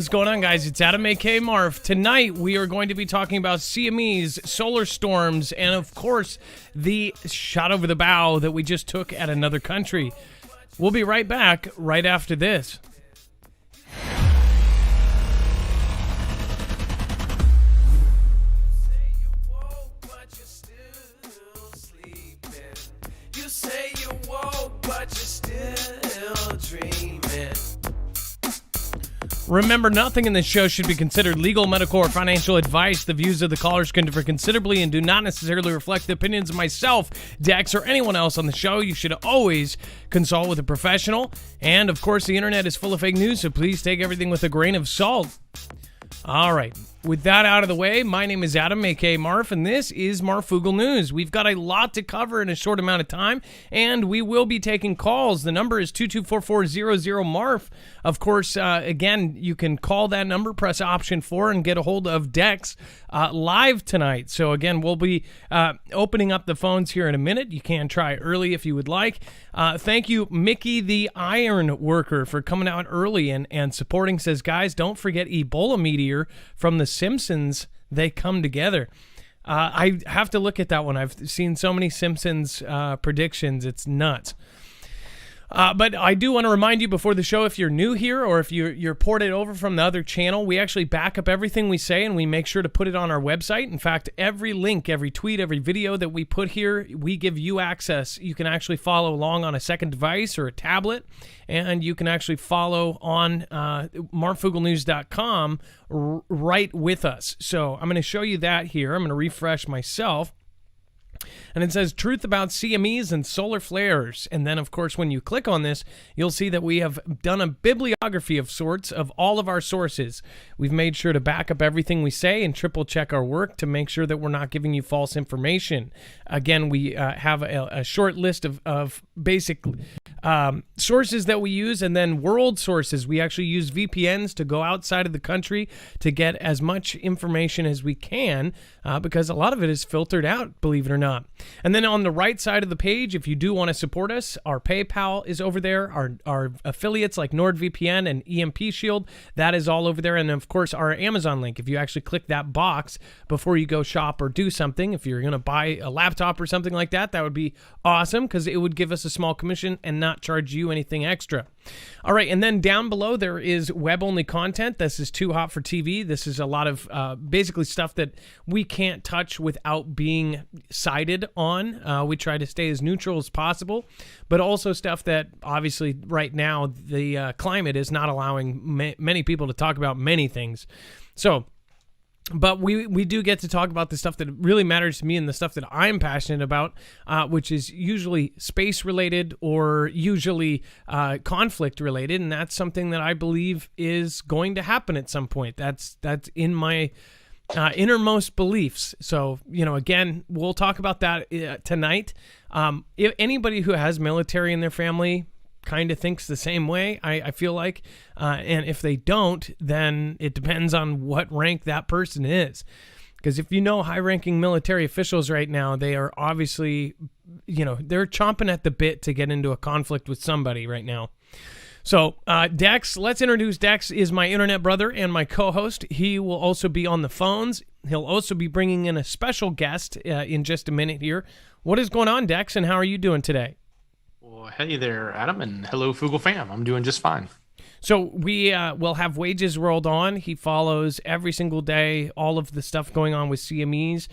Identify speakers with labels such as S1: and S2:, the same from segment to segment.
S1: What's going on, guys? It's Adam, a.k.a. Marf. Tonight, we are going to be talking about CMEs, solar storms, and, of course, the shot over the bow that we just took at another country. We'll be right back right after this. Remember, nothing in this show should be considered legal, medical, or financial advice. The views of the callers can differ considerably and do not necessarily reflect the opinions of myself, Dex, or anyone else on the show. You should always consult with a professional. And, of course, the internet is full of fake news, so please take everything with a grain of salt. All right. With that out of the way, my name is Adam, a.k.a. Marf, and this is Marfoogle News. We've got a lot to cover in a short amount of time, and we will be taking calls. The number is 224-400-MARF. Of course, again, you can call that number, press option 4, and get a hold of Dex live tonight. So, again, we'll be opening up the phones here in a minute. You can try early if you would like. Thank you, Mickey the Iron Worker, for coming out early and supporting. Says, guys, don't forget Ebola meteor from the Simpsons. They come together. I have to look at that one. I've seen so many Simpsons predictions. It's nuts. But I do want to remind you before the show, if you're new here or if you're ported over from the other channel, we actually back up everything we say and we make sure to put it on our website. In fact, every link, every tweet, every video that we put here, we give you access. You can actually follow along on a second device or a tablet, and you can actually follow on marfooglenews.com right with us. So I'm going to show you that here. I'm going to refresh myself. And it says truth about CMEs and solar flares. And then, of course, when you click on this, you'll see that we have done a bibliography of sorts of all of our sources. We've made sure to back up everything we say and triple check our work to make sure that we're not giving you false information. Again, we have a short list of basic sources that we use, and then world sources. We actually use VPNs to go outside of the country to get as much information as we can because a lot of it is filtered out, believe it or not. And then on the right side of the page, if you do want to support us, our PayPal is over there. Our affiliates like NordVPN and EMP Shield, that is all over there. And of course, our Amazon link. If you actually click that box before you go shop or do something, if you're going to buy a laptop or something like that, that would be awesome because it would give us a small commission and not charge you anything extra. All right, and then down below there is web-only content. This is too hot for TV. This is a lot of basically stuff that we can't touch without being cited on. We try to stay as neutral as possible, but also stuff that obviously right now the climate is not allowing many people to talk about many things. So, but we do get to talk about the stuff that really matters to me and the stuff that I'm passionate about, which is usually space-related or usually conflict-related, and that's something that I believe is going to happen at some point. That's in my innermost beliefs. So, again, we'll talk about that tonight. If anybody who has military in their family kind of thinks the same way, I feel like. And if they don't, then it depends on what rank that person is. Because if you know high-ranking military officials right now, they are obviously, they're chomping at the bit to get into a conflict with somebody right now. So, Dex, let's introduce Dex is my internet brother and my co-host. He will also be on the phones. He'll also be bringing in a special guest in just a minute here. What is going on, Dex, and how are you doing today?
S2: Well, hey there, Adam, and hello, Foogle fam. I'm doing just fine.
S1: So we will have Wages rolled on. He follows every single day all of the stuff going on with CMEs,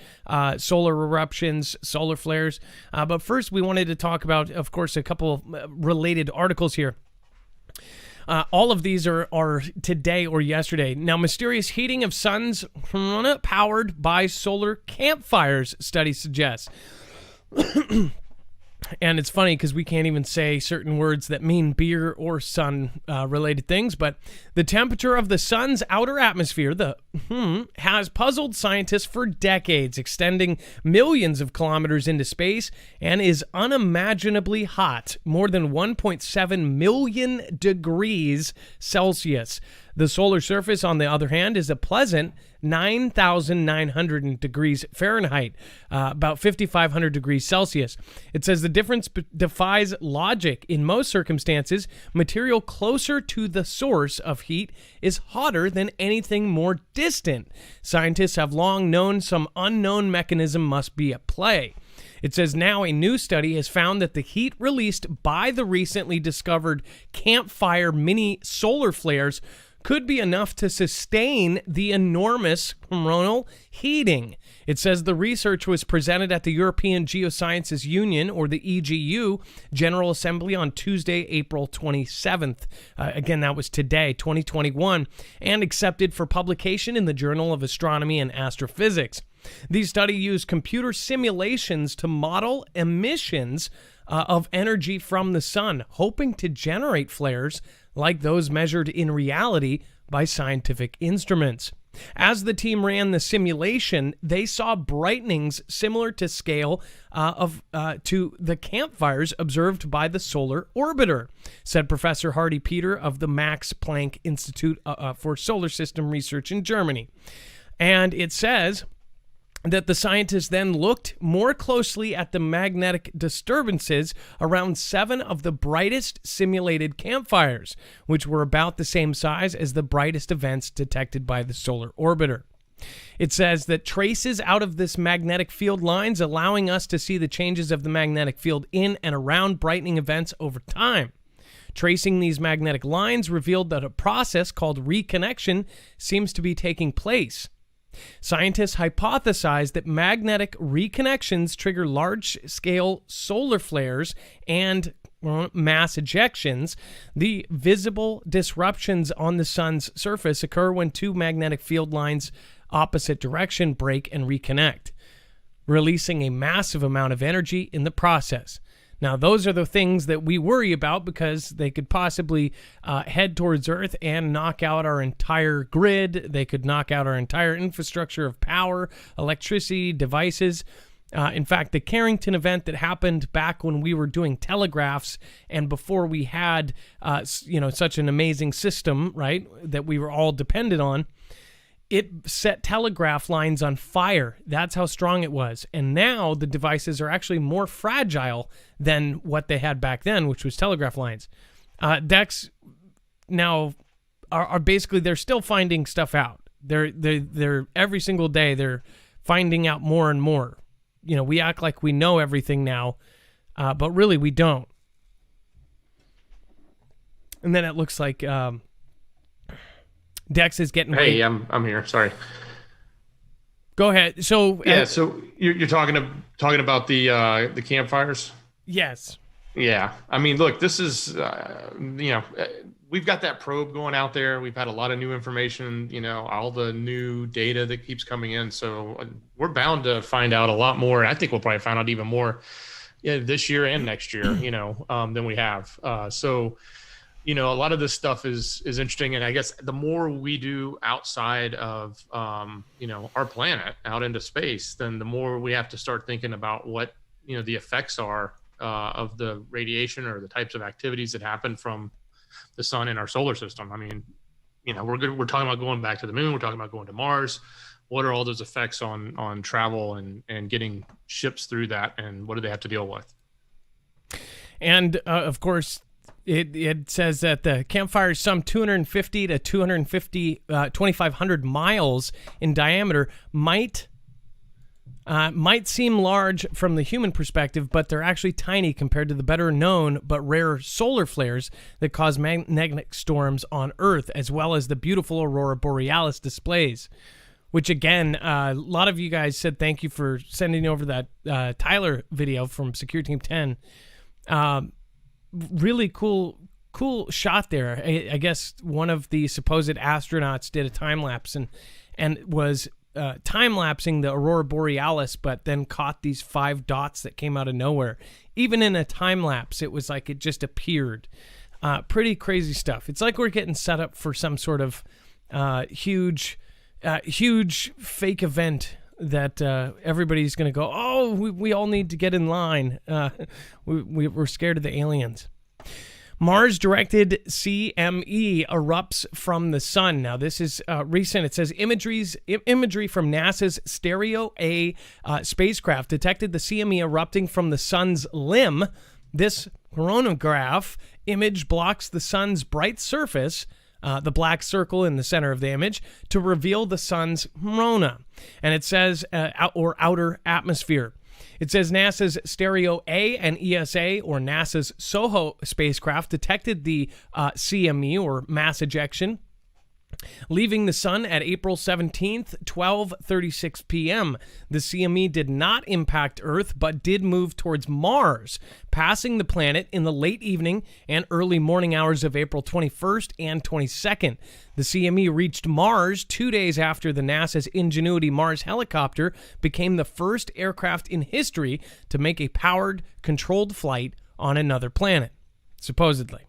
S1: solar eruptions, solar flares. But first, we wanted to talk about, of course, a couple of related articles here. All of these are today or yesterday. Now, mysterious heating of suns powered by solar campfires, study suggests. And it's funny because we can't even say certain words that mean beer or sun related things, but the temperature of the sun's outer atmosphere, the has puzzled scientists for decades, extending millions of kilometers into space, and is unimaginably hot, more than 1.7 million degrees Celsius. The solar surface, on the other hand, is a pleasant 9,900 degrees Fahrenheit, about 5,500 degrees Celsius. It says the difference defies logic. In most circumstances, material closer to the source of heat is hotter than anything more distant. Scientists have long known some unknown mechanism must be at play. It says now a new study has found that the heat released by the recently discovered campfire mini solar flares could be enough to sustain the enormous coronal heating. It says the research was presented at the European Geosciences Union, or the EGU, General Assembly on Tuesday, April 27th. Again, that was today, 2021, and accepted for publication in the Journal of Astronomy and Astrophysics. The study used computer simulations to model emissions of energy from the sun, hoping to generate flares like those measured in reality by scientific instruments. As the team ran the simulation, they saw brightenings similar to scale to the campfires observed by the solar orbiter, said Professor Hardy Peter of the Max Planck Institute for Solar System Research in Germany. And it says that the scientists then looked more closely at the magnetic disturbances around 7 of the brightest simulated campfires, which were about the same size as the brightest events detected by the solar orbiter. It says that traces out of this magnetic field lines, allowing us to see the changes of the magnetic field in and around brightening events over time. Tracing these magnetic lines revealed that a process called reconnection seems to be taking place. Scientists hypothesize that magnetic reconnections trigger large-scale solar flares and mass ejections. The visible disruptions on the sun's surface occur when 2 magnetic field lines opposite direction break and reconnect, releasing a massive amount of energy in the process. Now, those are the things that we worry about because they could possibly head towards Earth and knock out our entire grid. They could knock out our entire infrastructure of power, electricity, devices. In fact, the Carrington event that happened back when we were doing telegraphs and before we had, such an amazing system, right, that we were all dependent on, it set telegraph lines on fire. That's how strong it was. And now the devices are actually more fragile than what they had back then, which was telegraph lines. Dex now are basically, they're still finding stuff out. They're every single day they're finding out more and more. You know, we act like we know everything now, but really we don't. And then it looks like Dex is getting.
S2: Hey, I'm here. Sorry.
S1: Go ahead. So
S2: yeah, so you're talking about the campfires.
S1: Yes.
S2: Yeah. I mean, look, this is we've got that probe going out there. We've had a lot of new information. All the new data that keeps coming in. So we're bound to find out a lot more. And I think we'll probably find out even more this year and next year. Than we have. A lot of this stuff is interesting. And I guess the more we do outside of, our planet out into space, then the more we have to start thinking about what, the effects are of the radiation or the types of activities that happen from the sun in our solar system. I mean, we're talking about going back to the moon. We're talking about going to Mars. What are all those effects on travel and getting ships through that? And what do they have to deal with?
S1: And of course, It says that the campfire is some 250 to 2,500 miles in diameter. Might seem large from the human perspective, but they're actually tiny compared to the better known but rare solar flares that cause magnetic storms on Earth, as well as the beautiful aurora borealis displays. Which again, a lot of you guys said thank you for sending over that Tyler video from Secure Team 10. Really cool shot there. I guess one of the supposed astronauts did a time lapse and was time-lapsing the aurora borealis, but then caught these 5 dots that came out of nowhere. Even in a time-lapse, it was like it just appeared. Pretty crazy stuff. It's like we're getting set up for some sort of huge huge fake event that everybody's going to go, oh, we all need to get in line. We're scared of the aliens. Mars-directed CME erupts from the sun. Now, this is recent. It says imagery from NASA's Stereo A spacecraft detected the CME erupting from the sun's limb. This coronagraph image blocks the sun's bright surface, the black circle in the center of the image, to reveal the sun's corona. And it says, or outer atmosphere. It says NASA's Stereo A and ESA, or NASA's SOHO spacecraft, detected the CME, or mass ejection, leaving the sun at April 17th, 12:36 p.m. The CME did not impact Earth, but did move towards Mars, passing the planet in the late evening and early morning hours of April 21st and 22nd. The CME reached Mars 2 days after the NASA's Ingenuity Mars helicopter became the first aircraft in history to make a powered, controlled flight on another planet, supposedly.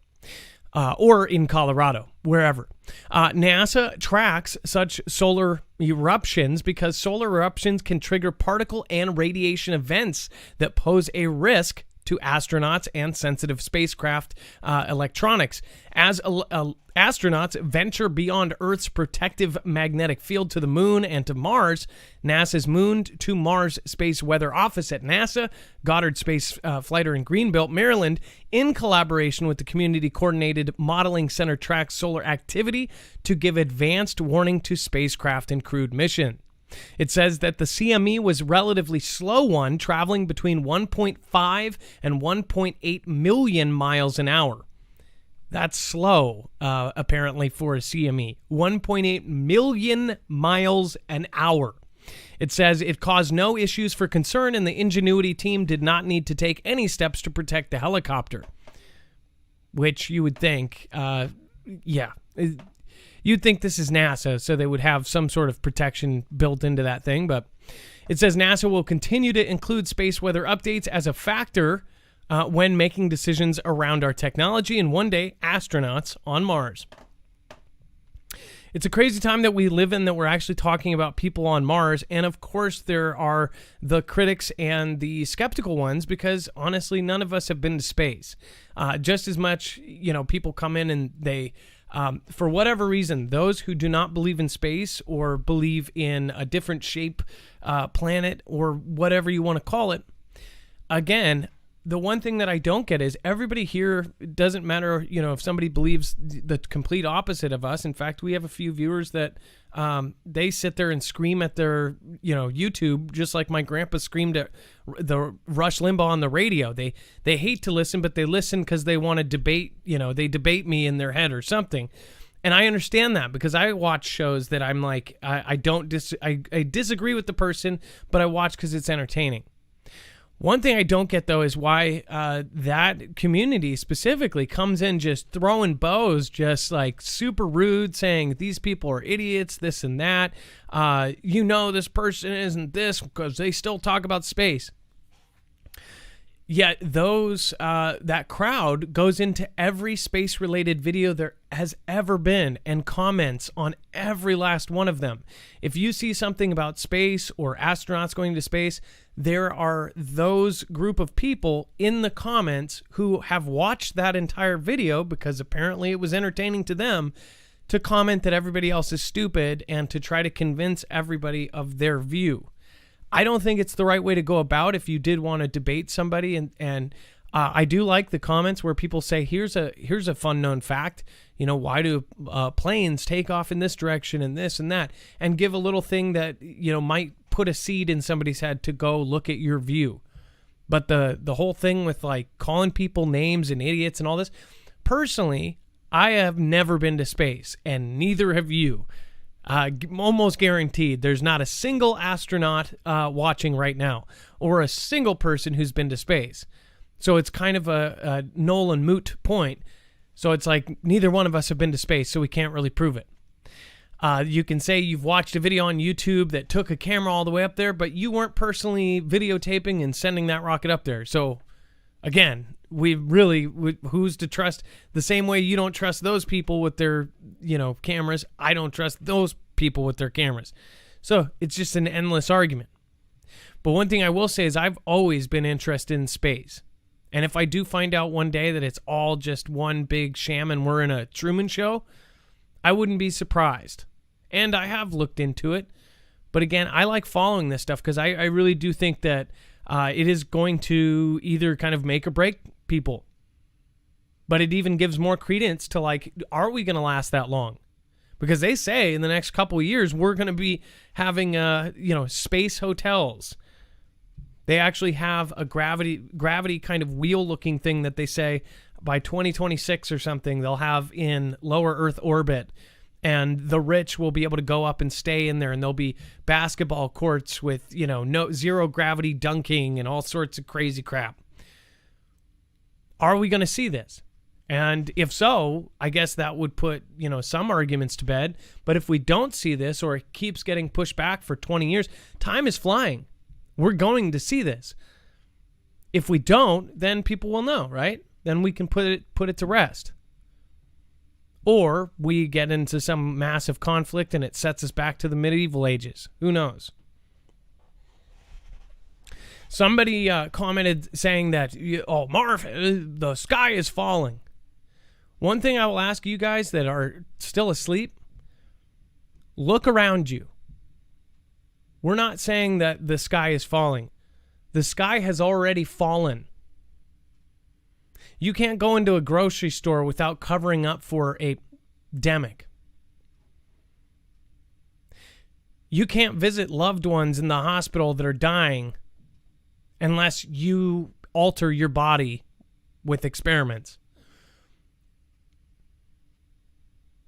S1: Or in Colorado, wherever. NASA tracks such solar eruptions because solar eruptions can trigger particle and radiation events that pose a risk to astronauts and sensitive spacecraft electronics. As astronauts venture beyond Earth's protective magnetic field to the moon and to Mars, NASA's Moon to Mars Space Weather Office at NASA, Goddard Space Flighter in Greenbelt, Maryland, in collaboration with the Community Coordinated Modeling Center, tracks solar activity to give advanced warning to spacecraft and crewed mission. It says that the CME was a relatively slow one, traveling between 1.5 and 1.8 million miles an hour. That's slow, apparently, for a CME. 1.8 million miles an hour. It says it caused no issues for concern, and the Ingenuity team did not need to take any steps to protect the helicopter. Which you would think, you'd think this is NASA, so they would have some sort of protection built into that thing. But it says NASA will continue to include space weather updates as a factor when making decisions around our technology and one day astronauts on Mars. It's a crazy time that we live in, that we're actually talking about people on Mars. And of course, there are the critics and the skeptical ones, because honestly, none of us have been to space. Just as much, people come in and they, for whatever reason, those who do not believe in space or believe in a different shape planet or whatever you want to call it, again, the one thing that I don't get is everybody here, it doesn't matter, if somebody believes the complete opposite of us. In fact, we have a few viewers that they sit there and scream at their, YouTube, just like my grandpa screamed at the Rush Limbaugh on the radio. They hate to listen, but they listen because they want to debate, they debate me in their head or something. And I understand that, because I watch shows that I'm like, I disagree with the person, but I watch because it's entertaining. One thing I don't get, though, is why that community specifically comes in just throwing bows, just like super rude, saying these people are idiots, this and that. This person isn't this because they still talk about space. Yet that crowd goes into every space-related video there has ever been and comments on every last one of them. If you see something about space or astronauts going to space, there are those group of people in the comments who have watched that entire video, because apparently it was entertaining to them, to comment that everybody else is stupid and to try to convince everybody of their view. I don't think it's the right way to go about if you did want to debate somebody. And I do like the comments where people say, here's a fun known fact. Why do planes take off in this direction and this and that? And give a little thing that, might put a seed in somebody's head to go look at your view. But the whole thing with like calling people names and idiots and all this, personally, I have never been to space, and neither have you. Almost guaranteed there's not a single astronaut watching right now, or a single person who's been to space. So it's kind of a null and moot point. So it's like neither one of us have been to space, so we can't really prove it. You can say you've watched a video on YouTube that took a camera all the way up there, but you weren't personally videotaping and sending that rocket up there. So again, who's to trust? The same way you don't trust those people with their, cameras, I don't trust those people with their cameras. So it's just an endless argument. But one thing I will say is I've always been interested in space. And if I do find out one day that it's all just one big sham and we're in a Truman Show, I wouldn't be surprised. And I have looked into it. But again, I like following this stuff because I really do think that it is going to either kind of make or break people. But it even gives more credence to, like, are we going to last that long? Because they say in the next couple of years, we're going to be having, space hotels. They actually have a gravity kind of wheel-looking thing that they say by 2026 or something, they'll have in lower Earth orbit. And the rich will be able to go up and stay in there, and there'll be basketball courts with, no zero gravity dunking and all sorts of crazy crap. Are we going to see this? And if so, I guess that would put, some arguments to bed. But if we don't see this, or it keeps getting pushed back for 20 years, time is flying. We're going to see this. If we don't, then people will know, right? Then we can put it to rest. Or we get into some massive conflict and it sets us back to the medieval ages. Who knows? Somebody commented saying that, Marv, the sky is falling. One thing I will ask you guys that are still asleep, look around you. We're not saying that the sky is falling. The sky has already fallen. You can't go into a grocery store without covering up for a pandemic. You can't visit loved ones in the hospital that are dying unless you alter your body with experiments.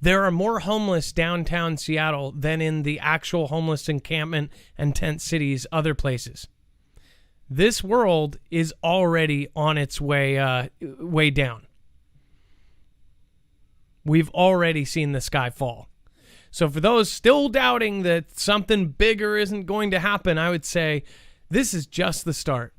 S1: There are more homeless downtown Seattle than in the actual homeless encampment and tent cities other places. This world is already on its way down. We've already seen the sky fall. So for those still doubting that something bigger isn't going to happen, I would say this is just the start.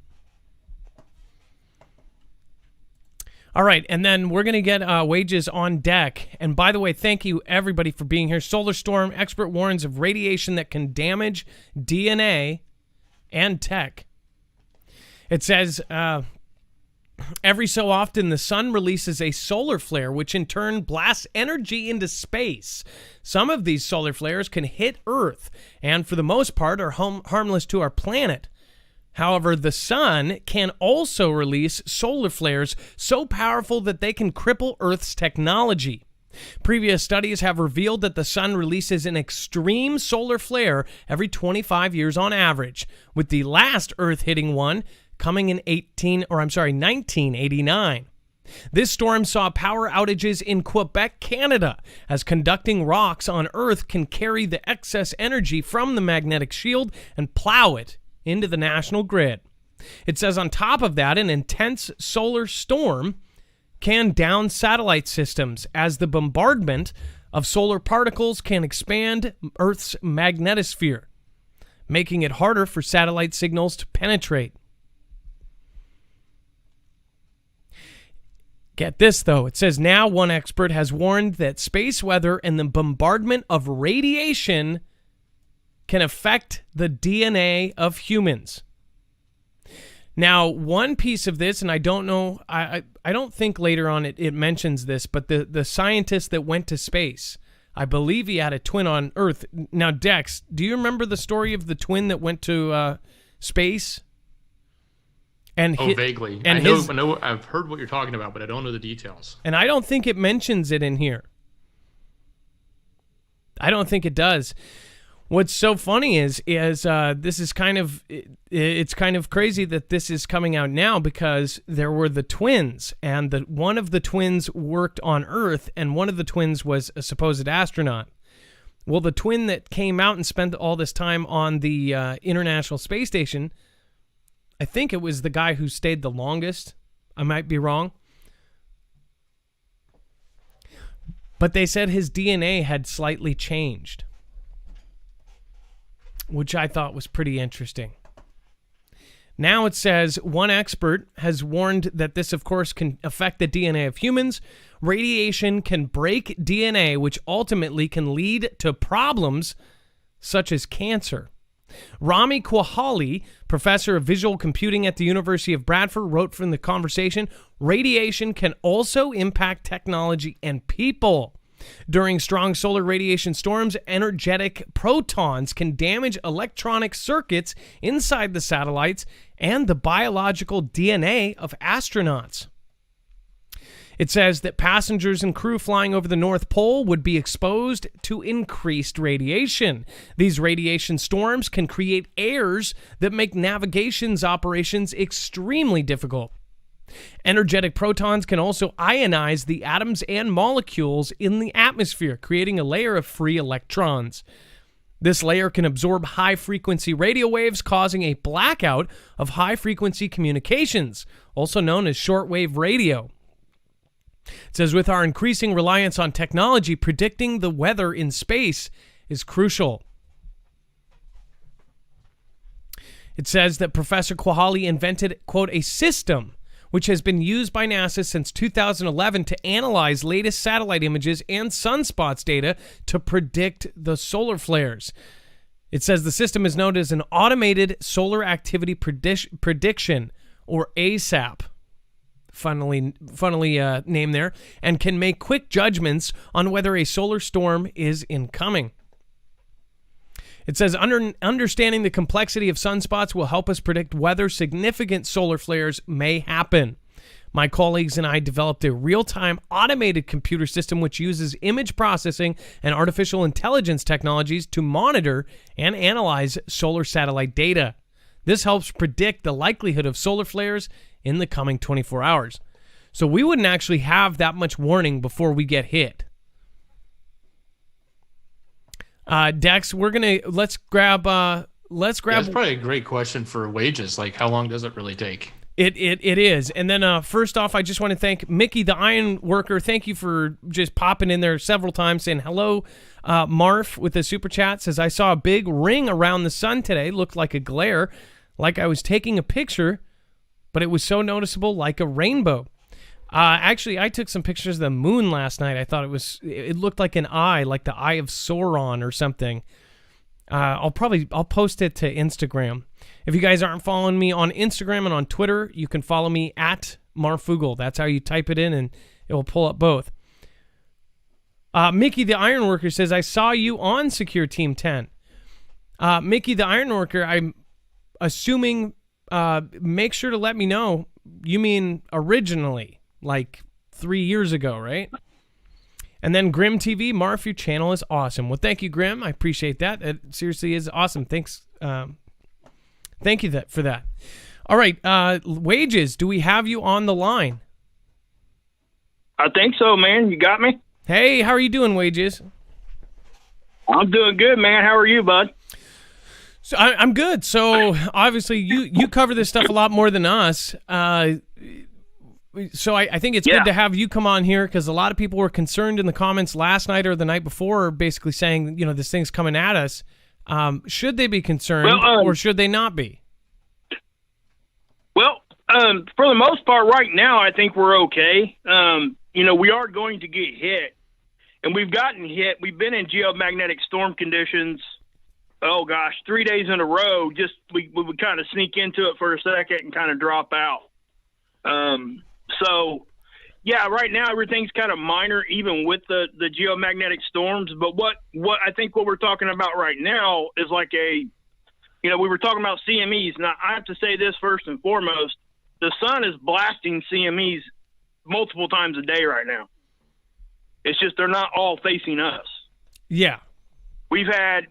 S1: All right, and then we're going to get wages on deck. And by the way, thank you, everybody, for being here. Solar storm, expert warns of radiation that can damage DNA and tech. It says, every so often, the sun releases a solar flare, which in turn blasts energy into space. Some of these solar flares can hit Earth, and for the most part are harmless to our planet. However, the sun can also release solar flares so powerful that they can cripple Earth's technology. Previous studies have revealed that the sun releases an extreme solar flare every 25 years on average, with the last Earth-hitting one coming in 1989. This storm saw power outages in Quebec, Canada, as conducting rocks on Earth can carry the excess energy from the magnetic shield and plow it into the national grid. It says on top of that, an intense solar storm can down satellite systems as the bombardment of solar particles can expand Earth's magnetosphere, making it harder for satellite signals to penetrate. Get this, though. It says now one expert has warned that space weather and the bombardment of radiation can affect the DNA of humans. Now, one piece of this, and I don't know, I don't think later on it mentions this, but the scientist that went to space, I believe he had a twin on Earth. Now, Dex, do you remember the story of the twin that went to space? And
S2: vaguely. And I know, I've heard what you're talking about, but I don't know the details.
S1: And I don't think it mentions it in here. I don't think it does. What's so funny is this is kind of, it's kind of crazy that this is coming out now because there were the twins, and one of the twins worked on Earth, and one of the twins was a supposed astronaut. Well, the twin that came out and spent all this time on the International Space Station, I think it was the guy who stayed the longest. I might be wrong. But they said his DNA had slightly changed, which I thought was pretty interesting. Now it says one expert has warned that this, of course, can affect the DNA of humans. radiation can break DNA, which ultimately can lead to problems such as cancer. Rami Kwahali, professor of visual computing at the University of Bradford, wrote from the conversation, radiation can also impact technology and people. During strong solar radiation storms, energetic protons can damage electronic circuits inside the satellites and the biological DNA of astronauts. It says that passengers and crew flying over the North Pole would be exposed to increased radiation. These radiation storms can create airs that make navigations operations extremely difficult. Energetic protons can also ionize the atoms and molecules in the atmosphere, creating a layer of free electrons. This layer can absorb high-frequency radio waves, causing a blackout of high-frequency communications, also known as shortwave radio. It says, with our increasing reliance on technology, predicting the weather in space is crucial. It says that Professor Kwahali invented, quote, a system which has been used by NASA since 2011 to analyze latest satellite images and sunspots data to predict the solar flares. It says the system is known as an Automated Solar Activity Prediction, or ASAP. Funnily named there, and can make quick judgments on whether a solar storm is incoming. It says, understanding the complexity of sunspots will help us predict whether significant solar flares may happen. My colleagues and I developed a real-time automated computer system which uses image processing and artificial intelligence technologies to monitor and analyze solar satellite data. This helps predict the likelihood of solar flares in the coming 24 hours. So we wouldn't actually have that much warning before we get hit. Dex, let's grab.
S2: That's probably a great question for wages. Like, how long does it really take?
S1: It is. And then first off, I just want to thank Mickey the Iron Worker. Thank you for just popping in there several times saying hello. Marf with the super chat says, I saw a big ring around the sun today. Looked like a glare, like I was taking a picture, but it was so noticeable, like a rainbow. Actually, I took some pictures of the moon last night. I thought it looked like an eye, like the eye of Sauron or something. I'll post it to Instagram. If you guys aren't following me on Instagram and on Twitter, you can follow me at Marfoogle. That's how you type it in, and it will pull up both. Mickey the Ironworker says, I saw you on Secure Team 10. Mickey the Ironworker, I'm assuming, make sure to let me know. You mean originally, like 3 years ago, right? And then Grim TV, Marf, your channel is awesome. Well, thank you, Grim. I appreciate that. It seriously is awesome. Thanks. Thank you for that. All right, Wages, do we have you on the line?
S3: I think so, man. You got me?
S1: Hey, how are you doing, Wages?
S3: I'm doing good, man. How are you, bud?
S1: So I'm good. So obviously you cover this stuff a lot more than us. So I think it's good to have you come on here because a lot of people were concerned in the comments last night or the night before, basically saying, this thing's coming at us. Should they be concerned or should they not be?
S3: Well, for the most part right now, I think we're okay. We are going to get hit, and we've gotten hit. We've been in geomagnetic storm conditions, 3 days in a row. Just we would kind of sneak into it for a second and kind of drop out. So, yeah, right now everything's kind of minor, even with the geomagnetic storms. But what I think what we're talking about right now is like we were talking about CMEs. Now, I have to say this first and foremost. The sun is blasting CMEs multiple times a day right now. It's just they're not all facing us.
S1: Yeah.
S3: We had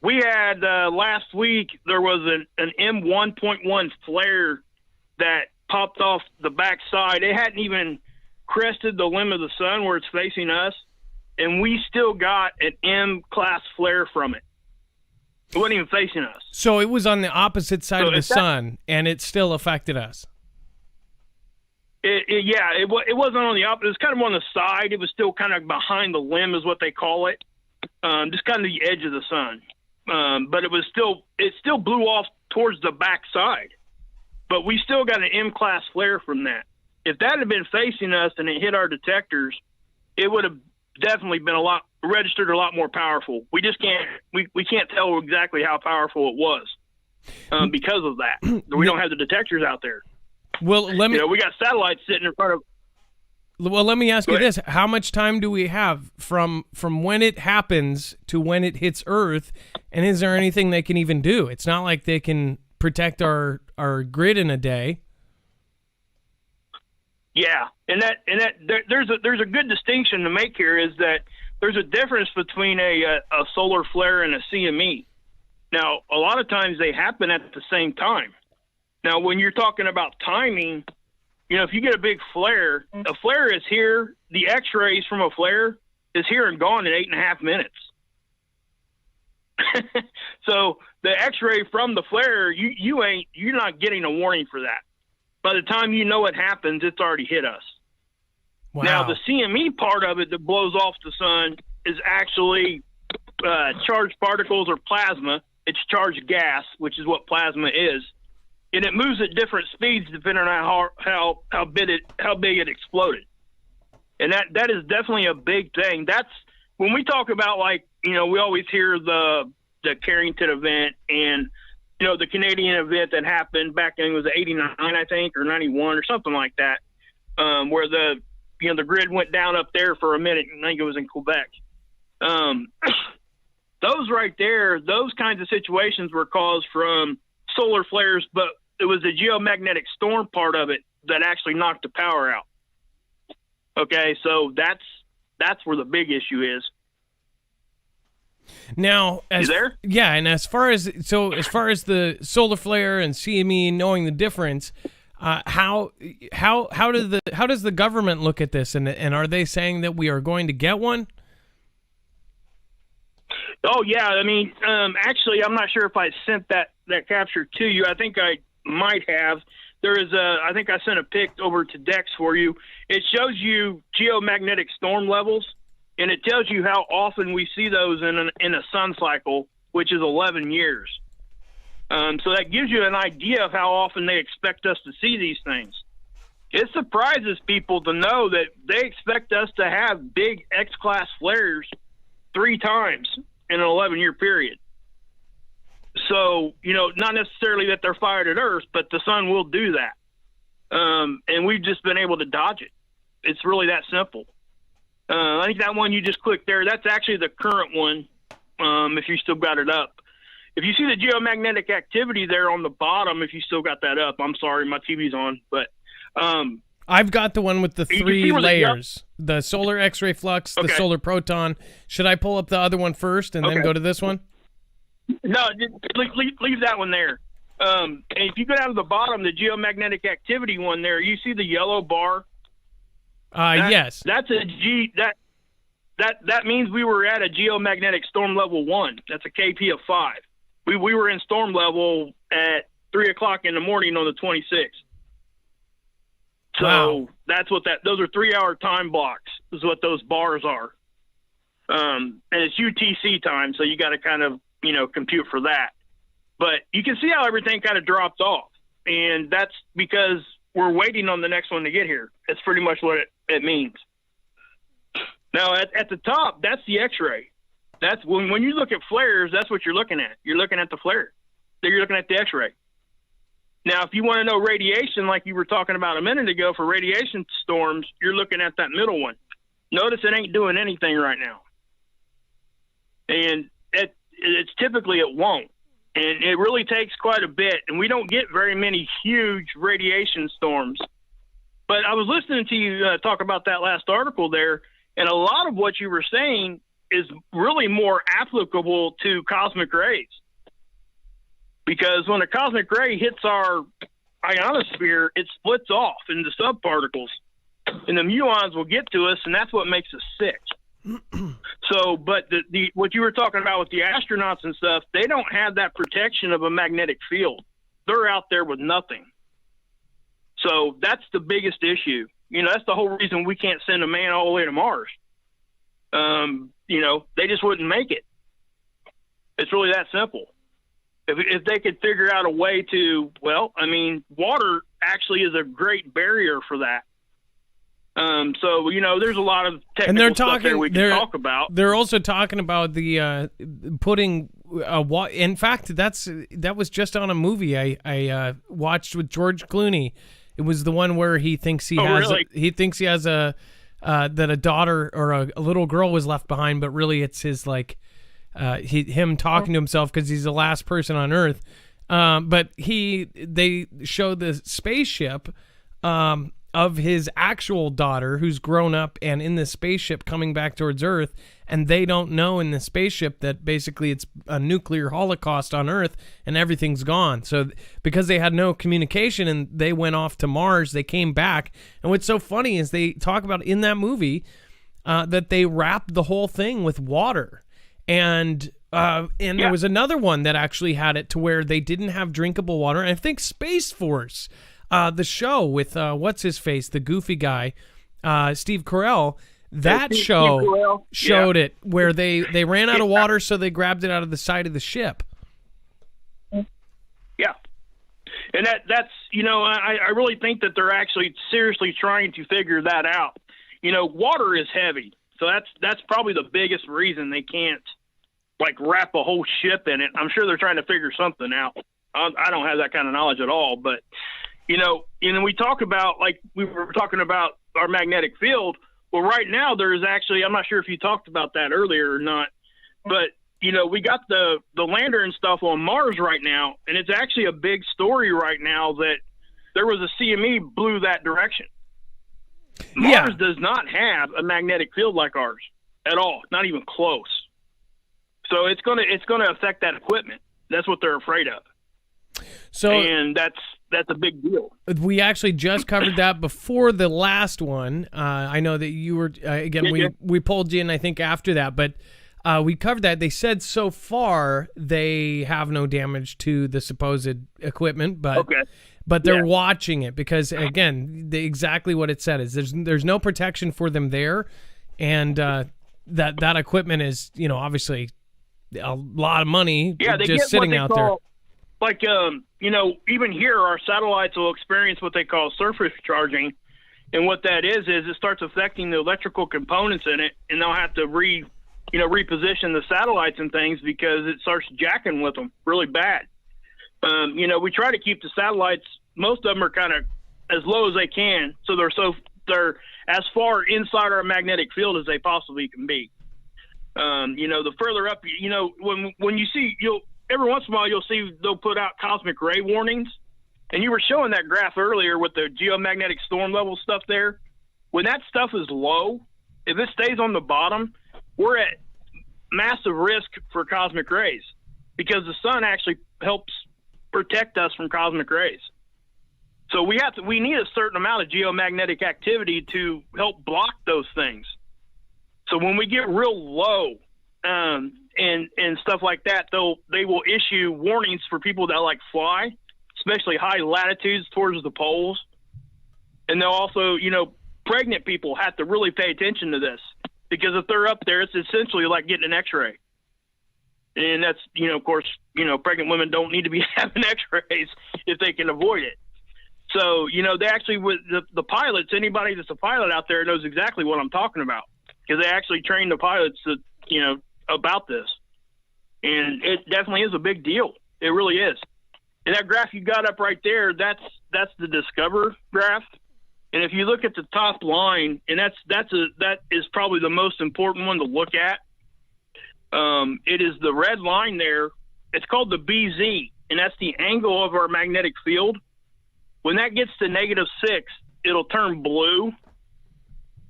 S3: last week, there was an M1.1 flare that popped off the backside. It hadn't even crested the limb of the sun where it's facing us, and we still got an M-class flare from it. It wasn't even facing us.
S1: So it was on the opposite side of the sun, and it still affected us.
S3: It wasn't on the opposite. It was kind of on the side. It was still kind of behind the limb is what they call it, just kind of the edge of the sun. But it still blew off towards the backside. But we still got an M-class flare from that. if that had been facing us and it hit our detectors, it would have definitely been registered a lot more powerful. We just we can't tell exactly how powerful it was because of that. We don't have the detectors out there.
S1: Well,
S3: we got satellites sitting in front of.
S1: Well, let me ask you this: how much time do we have from when it happens to when it hits Earth? And is there anything they can even do? It's not like they can protect our grid in a day.
S3: Yeah, and there's a good distinction to make here, is that there's a difference between a solar flare and a CME. Now, a lot of times they happen at the same time. Now, when you're talking about timing, if you get a big flare, a flare is here. The X-rays from a flare is here and gone in 8.5 minutes. So the X-ray from the flare, you're not getting a warning for that. By the time you know it happens, it's already hit us.
S1: Wow.
S3: Now, the CME part of it that blows off the sun is actually charged particles or plasma. It's charged gas, which is what plasma is, and it moves at different speeds depending on how big it exploded. And that is definitely a big thing. That's when we talk about, we always hear the Carrington event and the Canadian event that happened back in, was 89, I think, or 91 or something like that, where the grid went down up there for a minute, and I think it was in Quebec. Those right there, those kinds of situations were caused from solar flares, but it was the geomagnetic storm part of it that actually knocked the power out. Okay, so that's where the big issue is.
S1: Now,
S3: you there?
S1: Yeah, and as far as the solar flare and CME, knowing the difference, how does the government look at this, and are they saying that we are going to get one?
S3: Oh yeah, I mean, actually, I'm not sure if I sent that capture to you. I think I might have. I think I sent a pic over to Dex for you. It shows you geomagnetic storm levels, and it tells you how often we see those in a sun cycle, which is 11 years. So that gives you an idea of how often they expect us to see these things. It surprises people to know that they expect us to have big X-class flares 3 times in an 11-year period. So, not necessarily that they're fired at Earth, but the sun will do that. And we've just been able to dodge it. It's really that simple. I think that one you just clicked there, that's actually the current one, if you still got it up. If you see the geomagnetic activity there on the bottom, if you still got that up, I'm sorry, my TV's on, but...
S1: I've got the one with the 3 layers, the solar X-ray flux, the solar proton. Should I pull up the other one first and then go to this one?
S3: No, leave that one there. And if you go down to the bottom, the geomagnetic activity one there, you see the yellow bar?
S1: Yes.
S3: That's that means we were at a geomagnetic storm level 1. That's a KP of 5. We were in storm level at 3:00 in the morning on the 26th. So
S1: wow.
S3: That's what those are 3-hour time blocks is what those bars are. And it's UTC time, so you got to kind of, compute for that. But you can see how everything kind of dropped off. And that's because we're waiting on the next one to get here. That's pretty much what it means. Now, at the top, that's the X-ray. That's when you look at flares, that's what you're looking at. You're looking at the flare. So you're looking at the X-ray. Now, if you want to know radiation, like you were talking about a minute ago for radiation storms, you're looking at that middle one. Notice it ain't doing anything right now. And it's typically it won't. And it really takes quite a bit. And we don't get very many huge radiation storms. But I was listening to you talk about that last article there, and a lot of what you were saying is really more applicable to cosmic rays. Because when a cosmic ray hits our ionosphere, it splits off into subparticles, and the muons will get to us, and that's what makes us sick. So, but the what you were talking about with the astronauts and stuff, they don't have that protection of a magnetic field. They're out there with nothing. So that's the biggest issue. That's the whole reason we can't send a man all the way to Mars. They just wouldn't make it. It's really that simple. If they could figure out a way to, water actually is a great barrier for that. So there's a lot of technical
S1: and they're
S3: stuff there we can talk about.
S1: They're also talking about the putting in fact, that was just on a movie I watched with George Clooney. It was the one where he thinks he has that a daughter or a little girl was left behind, but really it's his him talking to himself because he's the last person on Earth. But they show the spaceship of his actual daughter who's grown up and in the spaceship coming back towards Earth, and they don't know in the spaceship that basically it's a nuclear holocaust on Earth and everything's gone. So because they had no communication and they went off to Mars, they came back. And what's so funny is they talk about in that movie that they wrapped the whole thing with water. And there was another one that actually had it to where they didn't have drinkable water. And I think Space Force, the show with what's his face, the goofy guy, Steve Carell, that show showed it where they ran out of water, so they grabbed it out of the side of the ship.
S3: Yeah, and that's I really think that they're actually seriously trying to figure that out. Water is heavy, so that's probably the biggest reason they can't wrap a whole ship in it. I'm sure they're trying to figure something out. I don't have that kind of knowledge at all, but we talk about, we were talking about our magnetic field. Well, right now there's actually, I'm not sure if you talked about that earlier or not, but we got the lander and stuff on Mars right now, and it's actually a big story right now that there was a CME blew that direction. Mars does not have a magnetic field like ours at all, not even close. So it's gonna affect that equipment. That's what they're afraid of. And that's a big deal. We
S1: actually just covered that before the last one. I know that you were we pulled you in, I think, after that, but we covered that. They said so far they have no damage to the supposed equipment, but they're watching it because, again, exactly what it said is there's no protection for them there, and that equipment is obviously a lot of money just sitting out there. Even here, our satellites will experience what they call surface charging. And what that is it starts affecting the electrical components in it, and they'll have to reposition the satellites and things because it starts jacking with them really bad. We try to keep the satellites, most of them are kind of as low as they can, so they're as far inside our magnetic field as they possibly can be. The further up, when you see, every once in a while you'll see they'll put out cosmic ray warnings. And you were showing that graph earlier with the geomagnetic storm level stuff there. When that stuff is low, if it stays on the bottom, we're at massive risk for cosmic rays because the sun actually helps protect us from cosmic rays. So we need a certain amount of geomagnetic activity to help block those things. So when we get real low and stuff like that, they will issue warnings for people that fly, especially high latitudes towards the poles. And they'll also, pregnant people have to really pay attention to this because if they're up there, it's essentially like getting an x-ray. And that's, of course, pregnant women don't need to be having x-rays if they can avoid it. So, they actually, with the pilots, anybody that's a pilot out there knows exactly what I'm talking about because they actually train the pilots that, about this. And it definitely is a big deal. It really is. And that graph you got up right there, that's the Discover graph. And if you look at the top line, and that is probably the most important one to look at. It is the red line there. It's called the BZ, and that's the angle of our magnetic field. When that gets to -6, it'll turn blue.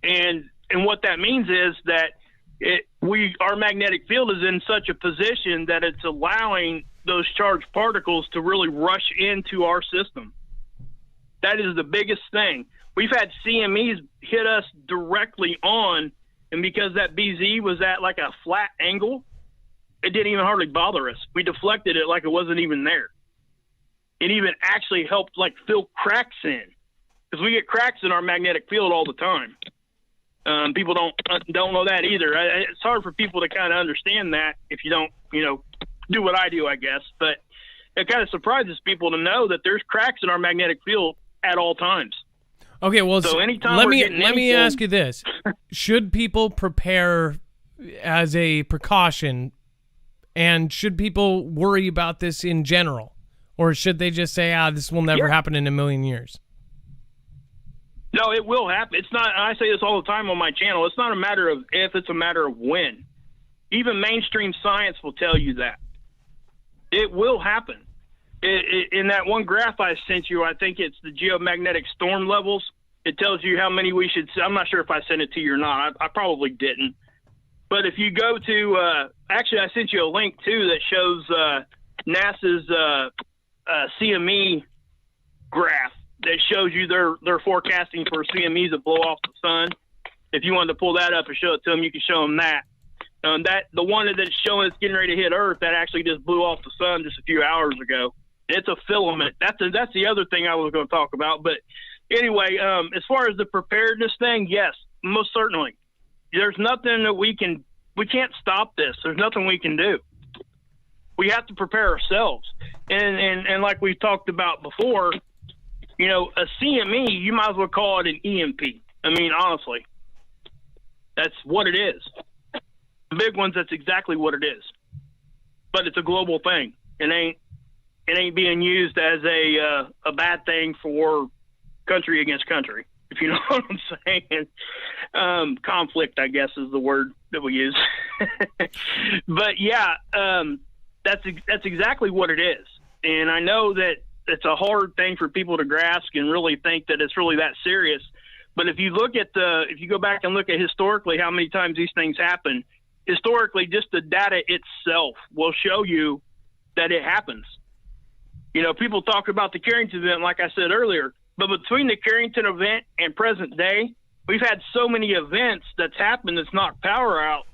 S1: And what that means is that our magnetic field is in such a position that it's allowing those charged particles to really rush into our system. That is the biggest thing. We've had CMEs hit us directly on, and because that BZ was at a flat angle, it didn't even hardly bother us. We deflected it like it wasn't even there. It even actually helped fill cracks in, because we get cracks in our magnetic field all the time. People don't know that either. It's hard for people to kind of understand that if you don't, do what I do, I guess. But it kind of surprises people to know that there's cracks in our magnetic field at all times. Okay, well,
S3: So anytime
S1: let
S3: we're
S1: me
S3: getting
S1: ask you this: should people prepare as a precaution, and should people worry about this in general, or should they just say, this will never happen in a million years?
S3: No, it will happen. It's not. I say this all the time on my channel. It's not a matter of if; it's a matter of when. Even mainstream science will tell you that it will happen. In that one graph I sent you, I think it's the geomagnetic storm levels. It tells you how many we should. I'm not sure if I sent it to you or not. I probably didn't. But if you go to, actually, I sent you a link too that shows NASA's CME graph that shows you they're forecasting for CMEs that blow off the sun. If you wanted to pull that up and show it to them, you can show them that. The one that's showing it's getting ready to hit Earth, that actually just blew off the sun just a few hours ago. It's a filament. That's the other thing I was going to talk about. But anyway, as far as the preparedness thing, yes, most certainly. There's nothing that we can't stop this. There's nothing we can do. We have to prepare ourselves. And like we talked about before, a CME, you might as well call it an EMP. I mean, honestly, that's what it is. The big ones, that's exactly what it is. But it's a global thing. It ain't being used as a bad thing for country against country, if you know what I'm saying. Conflict, I guess, is the word that we use. But yeah, that's exactly what it is. And I know that it's a hard thing for people to grasp and really think that it's really that serious. But if you go back and look at historically how many times these things happen, historically, just the data itself will show you that it happens. People talk about the Carrington event, like I said earlier, but between the Carrington event and present day, we've had so many events that's happened that's knocked power out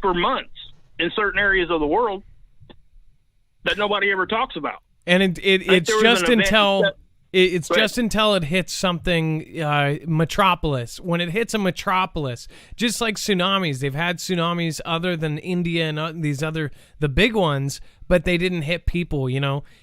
S3: for months in certain areas of the world that nobody ever talks about.
S1: And it's just until it hits something metropolis. When it hits a metropolis, just like tsunamis, they've had tsunamis other than India and the big ones, but they didn't hit people.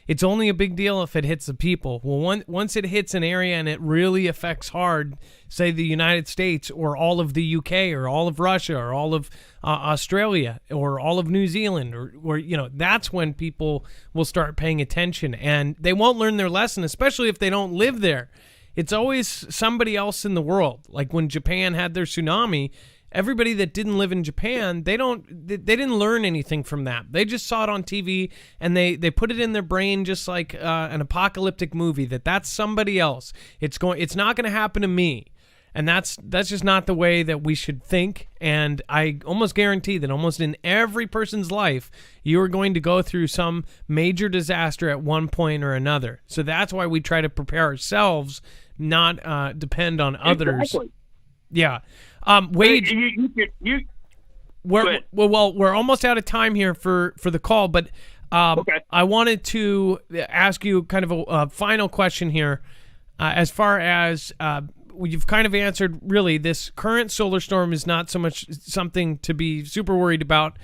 S1: It's only a big deal if it hits the people. Well, once it hits an area and it really affects hard, say the United States or all of the UK or all of Russia or all of Australia or all of New Zealand, or that's when people will start paying attention, and they won't learn their lesson, especially if they don't live there. It's always somebody else in the world. Like when Japan had their tsunami, everybody that didn't live in Japan, they didn't learn anything from that. They just saw it on TV and they put it in their brain just like an apocalyptic movie that's somebody else. It's not going to happen to me. And that's just not the way that we should think. And I almost guarantee that almost in every person's life, you are going to go through some major disaster at one point or another. So that's why we try to prepare ourselves, not depend on others.
S3: Exactly.
S1: Yeah. Wade, we're almost out of time here for the call, but
S3: okay.
S1: I wanted to ask you kind of a final question here. As far as you've kind of answered, really, this current solar storm is not so much something to be super worried about.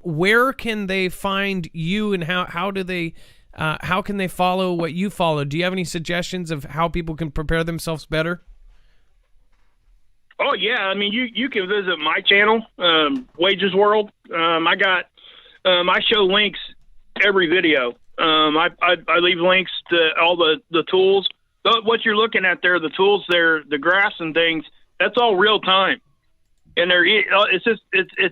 S1: Where can they find you, and how can they follow what you follow? Do you have any suggestions of how people can prepare themselves better?
S3: Oh yeah, I mean you can visit my channel, Wages World. I show links every video. I leave links to all the tools. What you're looking at there, the tools there, the graphs and things, that's all real time. And it's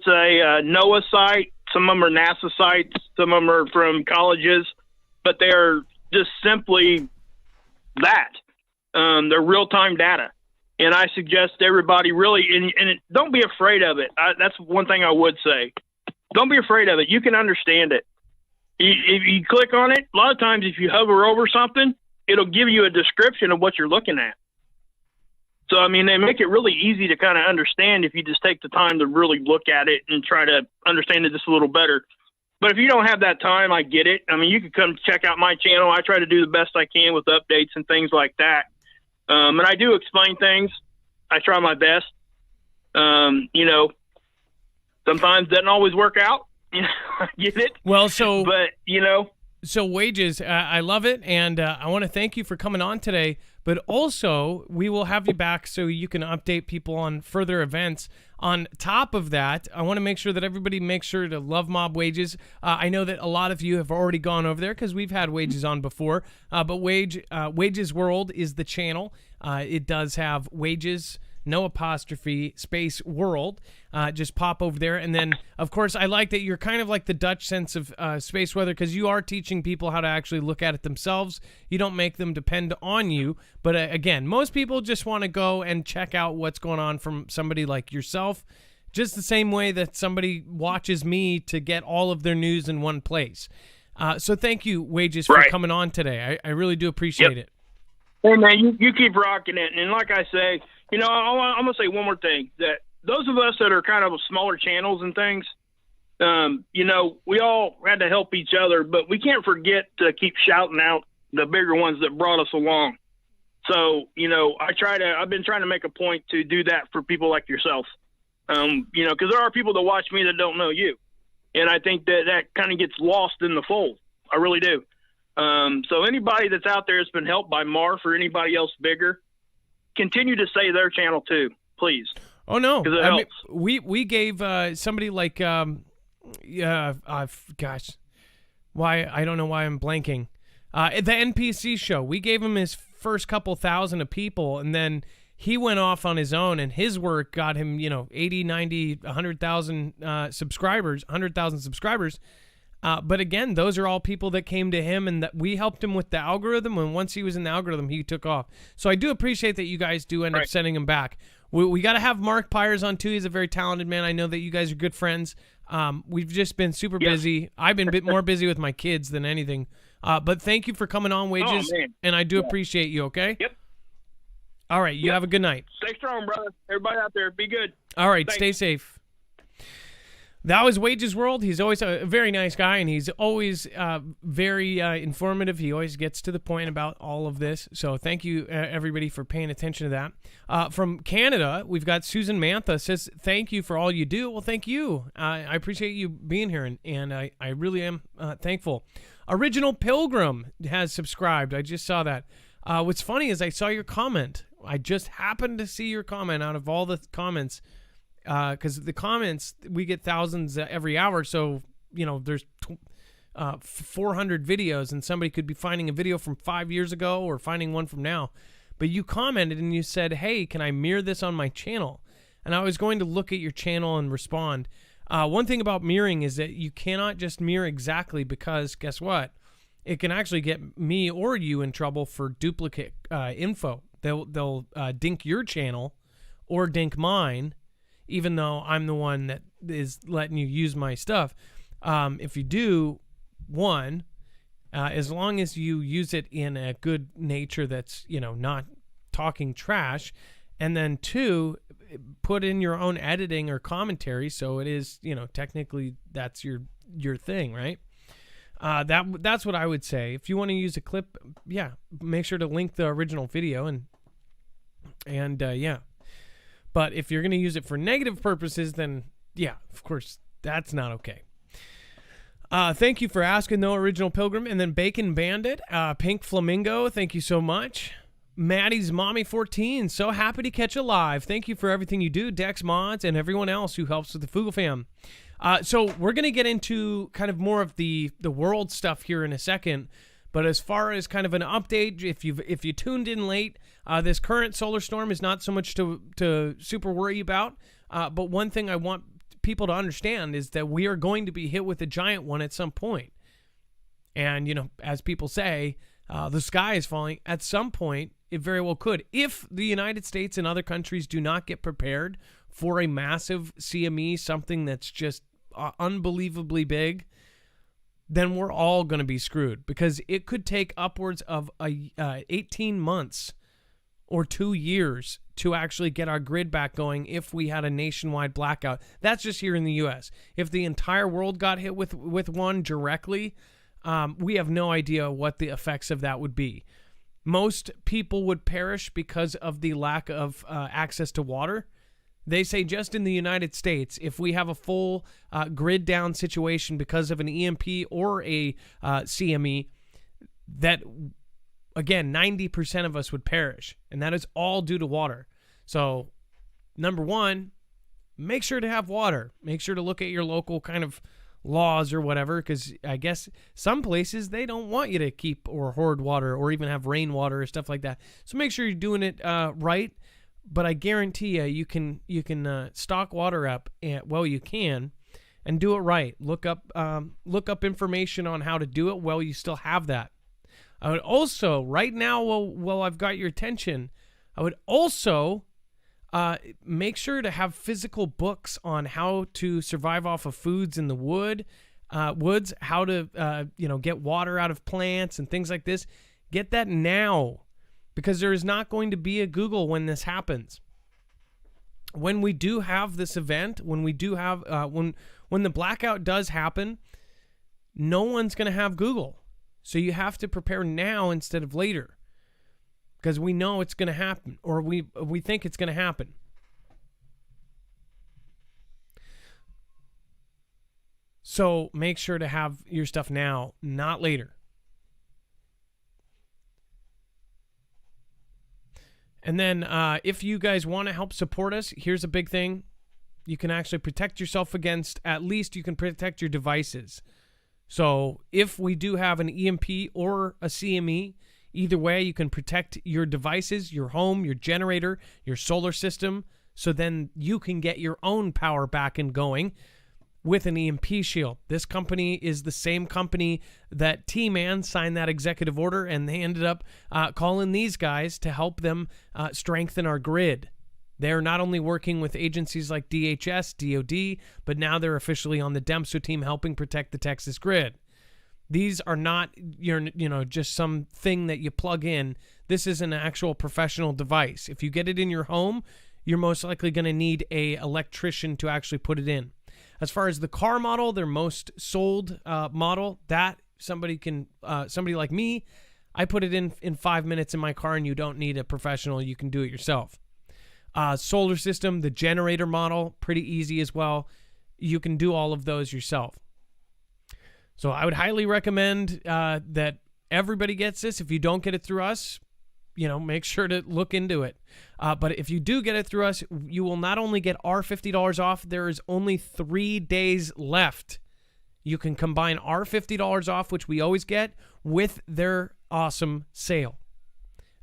S3: a NOAA site. Some of them are NASA sites. Some of them are from colleges, but they're just simply that. They're real time data. And I suggest everybody really, don't be afraid of it. That's one thing I would say. Don't be afraid of it. You can understand it. If you click on it, a lot of times if you hover over something, it'll give you a description of what you're looking at. So, I mean, they make it really easy to kind of understand if you just take the time to really look at it and try to understand it just a little better. But if you don't have that time, I get it. I mean, you can come check out my channel. I try to do the best I can with updates and things like that. And I do explain things. I try my best. Sometimes it doesn't always work out. I get it.
S1: Well,
S3: but
S1: So Wages, I love it, and I want to thank you for coming on today, but also we will have you back so you can update people on further events. On top of that, I want to make sure that everybody makes sure to love Mob Wages. I know that a lot of you have already gone over there because we've had Wages on before, but Wages World is the channel. It does have Wages, no apostrophe, space world. Just pop over there. And then, of course, I like that you're kind of like the Dutch sense of space weather, because you are teaching people how to actually look at it themselves. You don't make them depend on you. But again, most people just want to go and check out what's going on from somebody like yourself, just the same way that somebody watches me to get all of their news in one place. So thank you, Wages, for coming on today. I really do appreciate it.
S3: Hey, man, you keep rocking it. And like I say, I'm going to say one more thing, that those of us that are kind of smaller channels and things, we all had to help each other, but we can't forget to keep shouting out the bigger ones that brought us along. So, I've been trying to make a point to do that for people like yourself, because there are people that watch me that don't know you. And I think that kind of gets lost in the fold. I really do. So anybody that's out there that's been helped by Marf or anybody else bigger, continue to say their channel too, please.
S1: Oh no,
S3: because it helps.
S1: We gave somebody like gosh, why I don't know why I'm blanking. The NPC show, we gave him his first couple thousand of people, and then he went off on his own, and his work got him 80, 90, 100,000 subscribers, 100,000 subscribers. But again, those are all people that came to him, and that we helped him with the algorithm. And once he was in the algorithm, he took off. So I do appreciate that you guys do end up sending him back. We got to have Mark Pyers on too. He's a very talented man. I know that you guys are good friends. We've just been super busy. I've been a bit more busy with my kids than anything. But thank you for coming on, Wages, and I do appreciate you. Okay.
S3: Yep.
S1: All right. You have a good night.
S3: Stay strong, brother. Everybody out there, be good.
S1: All right. Thanks. Stay safe. That was Wages World. He's always a very nice guy, and he's always very informative. He always gets to the point about all of this. So thank you, everybody, for paying attention to that. From Canada, we've got Susan Mantha says, thank you for all you do. Well, thank you. I appreciate you being here, and I really am thankful. Original Pilgrim has subscribed. I just saw that. What's funny is I saw your comment. I just happened to see your comment out of all the comments. Because the comments, we get thousands every hour, so there's 400 videos, and somebody could be finding a video from 5 years ago or finding one from now. But you commented and you said, hey, can I mirror this on my channel? And I was going to look at your channel and respond. One thing about mirroring is that you cannot just mirror exactly, because guess what? It can actually get me or you in trouble for duplicate info. They'll dink your channel or dink mine, even though I'm the one that is letting you use my stuff. If you do, one, as long as you use it in a good nature that's, not talking trash, and then two, put in your own editing or commentary, so it is, technically that's your thing, right? That's what I would say. If you want to use a clip, make sure to link the original video, and yeah. But if you're going to use it for negative purposes, then, of course, that's not okay. Thank you for asking, though, Original Pilgrim. And then Bacon Bandit, Pink Flamingo, thank you so much. Maddie's Mommy 14, so happy to catch you live. Thank you for everything you do, Dex Mods, and everyone else who helps with the Foogle fam. So we're going to get into kind of more of the world stuff here in a second. But as far as kind of an update, if you tuned in late, this current solar storm is not so much to super worry about. But one thing I want people to understand is that we are going to be hit with a giant one at some point. And, as people say, the sky is falling. At some point, it very well could. If the United States and other countries do not get prepared for a massive CME, something that's just unbelievably big, then we're all going to be screwed, because it could take upwards of 18 months or 2 years to actually get our grid back going if we had a nationwide blackout. That's just here in the U.S. If the entire world got hit with one directly, we have no idea what the effects of that would be. Most people would perish because of the lack of access to water. They say just in the United States, if we have a full grid down situation because of an EMP or a CME, that, again, 90% of us would perish. And that is all due to water. So, number one, make sure to have water. Make sure to look at your local kind of laws or whatever, because I guess some places they don't want you to keep or hoard water or even have rainwater or stuff like that. So make sure you're doing it right. But I guarantee you can stock water up, you can, and do it right. Look up information on how to do it while you still have that. I would also, right now, while I've got your attention, I would also make sure to have physical books on how to survive off of foods in the woods, how to get water out of plants and things like this. Get that now, because there is not going to be a Google when this happens. When we do have this event, when we do have when the blackout does happen, no one's going to have Google. So you have to prepare now instead of later, because we know it's going to happen, or we think it's going to happen. So make sure to have your stuff now, not later. And then if you guys want to help support us, here's a big thing. You can actually protect yourself against, at least you can protect your devices. So if we do have an EMP or a CME, either way, you can protect your devices, your home, your generator, your solar system, so then you can get your own power back and going with an EMP shield. This company is the same company that T-Man signed that executive order, and they ended up calling these guys to help them strengthen our grid. They're not only working with agencies like DHS, DOD, but now they're officially on the DEMSO team helping protect the Texas grid. These are not just some thing that you plug in. This is an actual professional device. If you get it in your home, you're most likely going to need a electrician to actually put it in. As far as the car model, their most sold model, that somebody like me, I put it in 5 minutes in my car, and you don't need a professional. You can do it yourself. Solar system, the generator model, pretty easy as well. You can do all of those yourself. So I would highly recommend that everybody gets this. If you don't get it through us, make sure to look into it. But if you do get it through us, you will not only get our $50 off, there is only 3 days left. You can combine our $50 off, which we always get, with their awesome sale.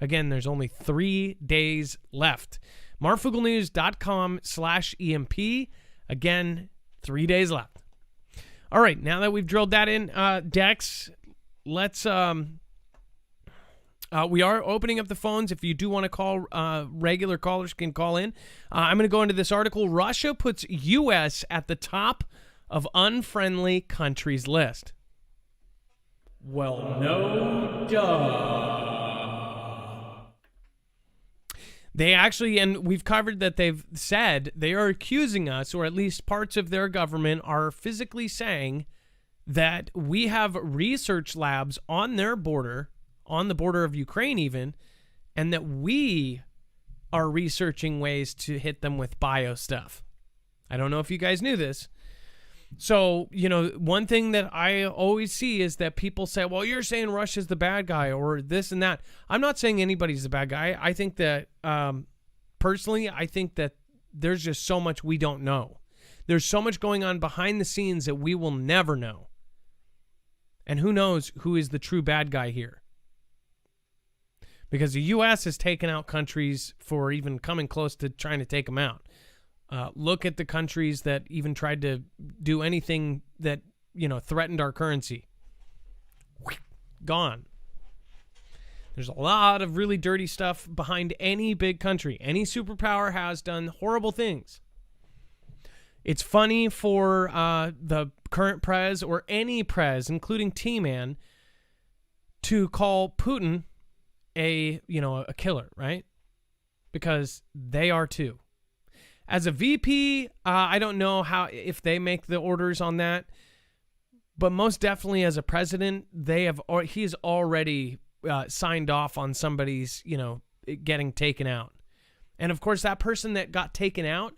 S1: Again, there's only 3 days left. MarfoogleNews.com/EMP. Again, 3 days left. All right, now that we've drilled that in, Dex, let's... we are opening up the phones. If you do want to call, regular callers can call in. I'm going to go into this article. Russia puts U.S. at the top of unfriendly countries list. Well, no duh. They actually, and we've covered that they've said they are accusing us, or at least parts of their government are physically saying that we have research labs on their border, on the border of Ukraine even, and that we are researching ways to hit them with bio stuff. I don't know if you guys knew this. So, one thing that I always see is that people say, well, you're saying Russia's the bad guy or this and that. I'm not saying anybody's the bad guy. I think that, personally, I think that there's just so much we don't know. There's so much going on behind the scenes that we will never know. And who knows who is the true bad guy here. Because the U.S. has taken out countries for even coming close to trying to take them out. Look at the countries that even tried to do anything that, threatened our currency. Gone. There's a lot of really dirty stuff behind any big country. Any superpower has done horrible things. It's funny for the current prez or any prez, including T-Man, to call Putin a killer, right? Because they are too. As a VP, I don't know if they make the orders on that, but most definitely as a president, he's already signed off on somebody's, getting taken out. And of course, that person that got taken out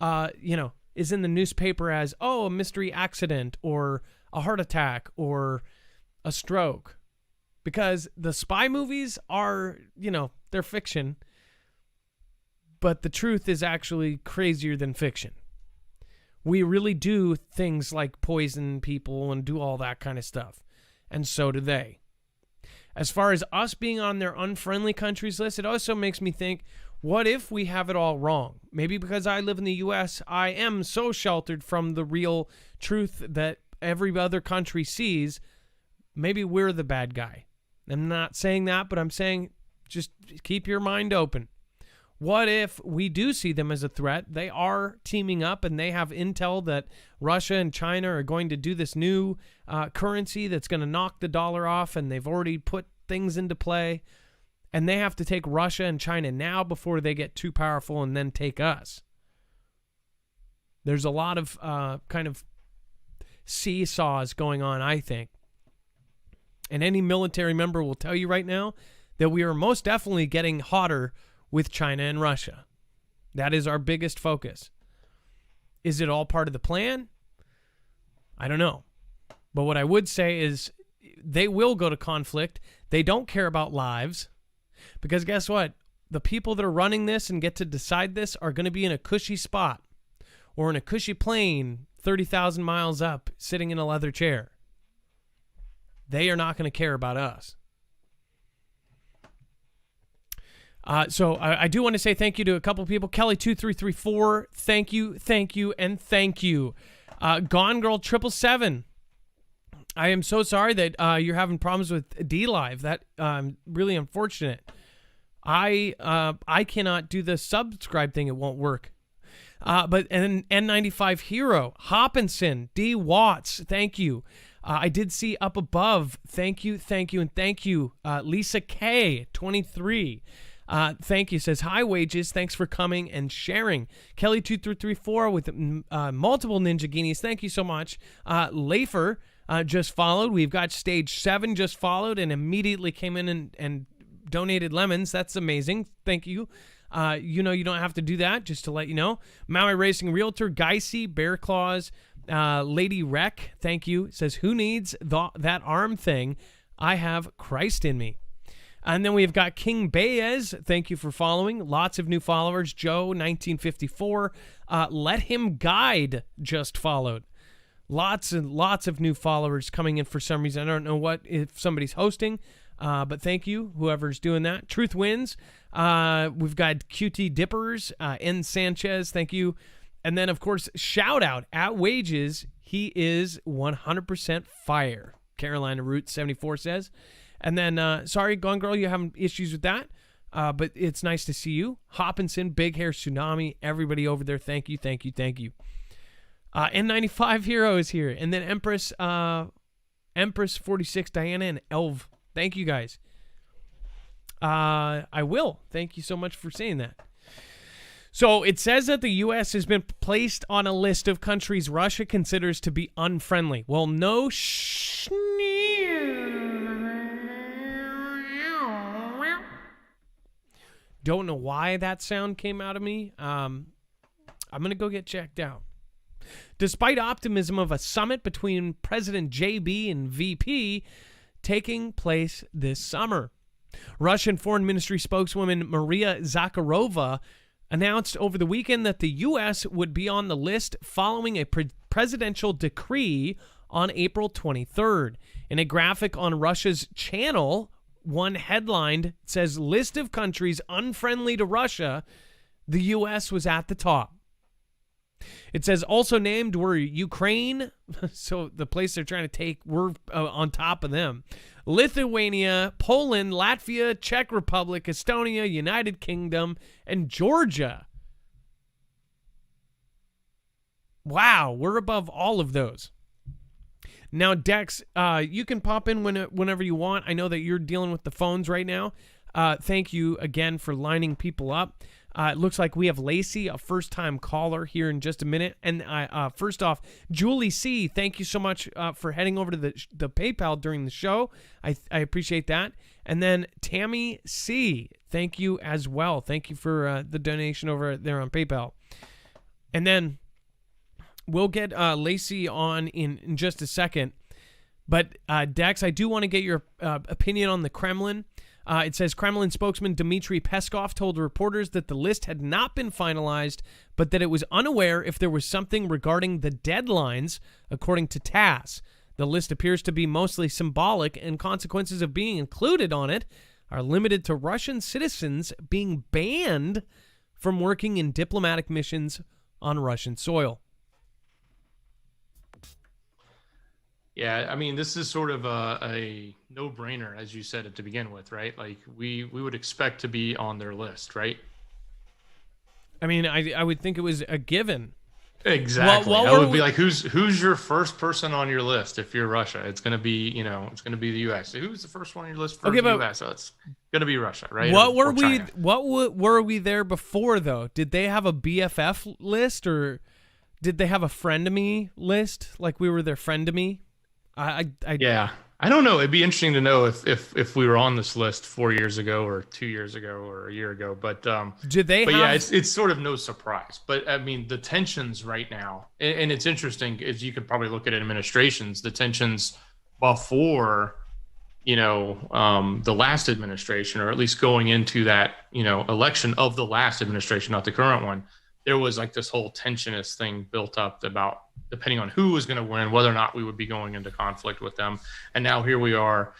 S1: is in the newspaper as, oh, a mystery accident or a heart attack or a stroke. Because the spy movies are, they're fiction. But the truth is actually crazier than fiction. We really do things like poison people and do all that kind of stuff. And so do they. As far as us being on their unfriendly countries list, it also makes me think, what if we have it all wrong? Maybe because I live in the U.S., I am so sheltered from the real truth that every other country sees. Maybe we're the bad guy. I'm not saying that, but I'm saying just keep your mind open. What if we do see them as a threat? They are teaming up and they have intel that Russia and China are going to do this new currency that's going to knock the dollar off, and they've already put things into play. And they have to take Russia and China now before they get too powerful and then take us. There's a lot of kind of seesaws going on, I think. And any military member will tell you right now that we are most definitely getting hotter with China and Russia. That is our biggest focus. Is it all part of the plan? I don't know. But what I would say is they will go to conflict. They don't care about lives. Because guess what? The people that are running this and get to decide this are going to be in a cushy spot or in a cushy plane 30,000 miles up sitting in a leather chair. They are not going to care about us. So I do want to say thank you to a couple people. Kelly2334, thank you, and thank you. Gone Girl 777. I am so sorry that you're having problems with D-Live. That really unfortunate. I cannot do the subscribe thing. It won't work. But an N95 Hero, Hopkinson, D. Watts, thank you. I did see up above, thank you, and thank you. Lisa K, 23. Thank you. Says, hi, Wages. Thanks for coming and sharing. Kelly2334 with multiple Ninja Guineas. Thank you so much. Lafer just followed. We've got Stage 7 just followed and immediately came in and donated lemons. That's amazing. Thank you. You don't have to do that, just to let you know. Maui Racing Realtor, Geisy, Bear Claws, Lady Wreck, thank you. Says, who needs that arm thing? I have Christ in me. And then we've got King Baez. Thank you for following. Lots of new followers. Joe, 1954. Let Him Guide just followed. Lots and lots of new followers coming in for some reason. I don't know if somebody's hosting, but thank you, whoever's doing that. Truth Wins. We've got QT Dippers, N. Sanchez. Thank you. And then, of course, shout out at Wages. He is 100% fire. Carolina Root 74 says. And then, sorry, Gone Girl, you're having issues with that. But it's nice to see you. Hopkinson, Big Hair Tsunami, everybody over there, thank you. N95 Hero is here. And then Empress 46, Diana, and Elv. Thank you, guys. I will. Thank you so much for saying that. So it says that the U.S. has been placed on a list of countries Russia considers to be unfriendly. Well, no Don't know why that sound came out of me. I'm going to go get checked out. Despite optimism of a summit between President JB and VP taking place this summer, Russian Foreign Ministry spokeswoman Maria Zakharova announced over the weekend that the U.S. would be on the list following a presidential decree on April 23rd. In a graphic on Russia's channel, one headline says, list of countries unfriendly to Russia, the U.S. was at the top. It says also named were Ukraine, so the place they're trying to take, we're on top of them. Lithuania, Poland, Latvia, Czech Republic, Estonia, United Kingdom, and Georgia. Wow, we're above all of those. Now, Dex, you can pop in whenever you want. I know that you're dealing with the phones right now. Thank you again for lining people up. It looks like we have Lacey, a first-time caller, here in just a minute. And first off, Julie C., thank you so much for heading over to the PayPal during the show. I appreciate that. And then Tammy C., thank you as well. Thank you for the donation over there on PayPal. And then we'll get Lacey on in just a second. But Dex, I do want to get your opinion on the Kremlin. It says Kremlin spokesman Dmitry Peskov told reporters that the list had not been finalized, but that it was unaware if there was something regarding the deadlines, according to TASS. The list appears to be mostly symbolic, and consequences of being included on it are limited to Russian citizens being banned from working in diplomatic missions on Russian soil.
S2: Yeah, I mean, this is sort of a no-brainer, as you said to begin with, right? Like we would expect to be on their list, right?
S1: I mean, I would think it was a given.
S2: Exactly. I would be like, who's your first person on your list if you're Russia? It's going to be, it's going to be the U.S. Who's the first one on your list for the U.S.? So it's going to be Russia, right?
S1: What were we there before, though? Did they have a BFF list, or did they have a friend-of-me list? Like we were their friend-of-me?
S2: Yeah. I don't know. It'd be interesting to know if we were on this list 4 years ago or 2 years ago or a year ago. But
S1: did they?
S2: But yeah, it's sort of no surprise. But I mean, the tensions right now, and it's interesting, is you could probably look at administrations, the tensions before, the last administration, or at least going into that, election of the last administration, not the current one. There was like this whole tensionist thing built up about depending on who was going to win, whether or not we would be going into conflict with them. And now here we are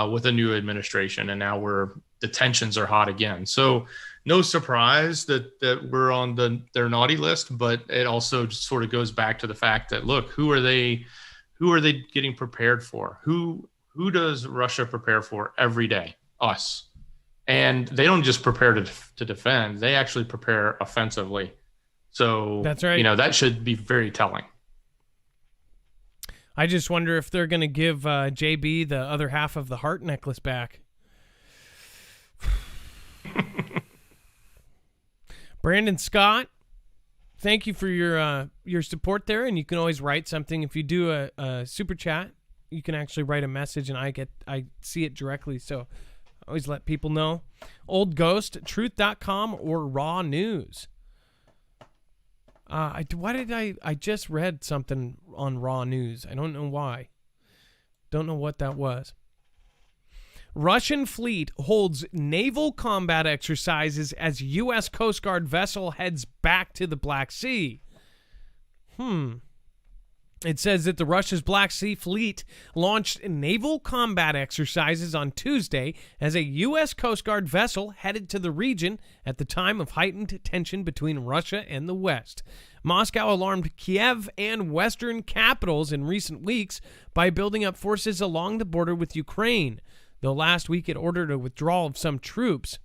S2: with a new administration, and now the tensions are hot again. So no surprise that we're on their naughty list, but it also just sort of goes back to the fact that, look, who are they getting prepared for? Who does Russia prepare for every day? Us. And they don't just prepare to defend, they actually prepare offensively. So
S1: that's right.
S2: That should be very telling.
S1: I just wonder if they're going to give JB the other half of the heart necklace back. Brandon Scott, thank you for your support there, and you can always write something. If you do a super chat, you can actually write a message, and I see it directly, so always let people know. Old Ghost, truth.com or Raw News. I just read something on Raw News. I don't know why. Don't know what that was. Russian fleet holds naval combat exercises as U.S. Coast Guard vessel heads back to the Black Sea. It says that the Russia's Black Sea Fleet launched naval combat exercises on Tuesday as a U.S. Coast Guard vessel headed to the region at the time of heightened tension between Russia and the West. Moscow alarmed Kiev and Western capitals in recent weeks by building up forces along the border with Ukraine, though last week it ordered a withdrawal of some troops.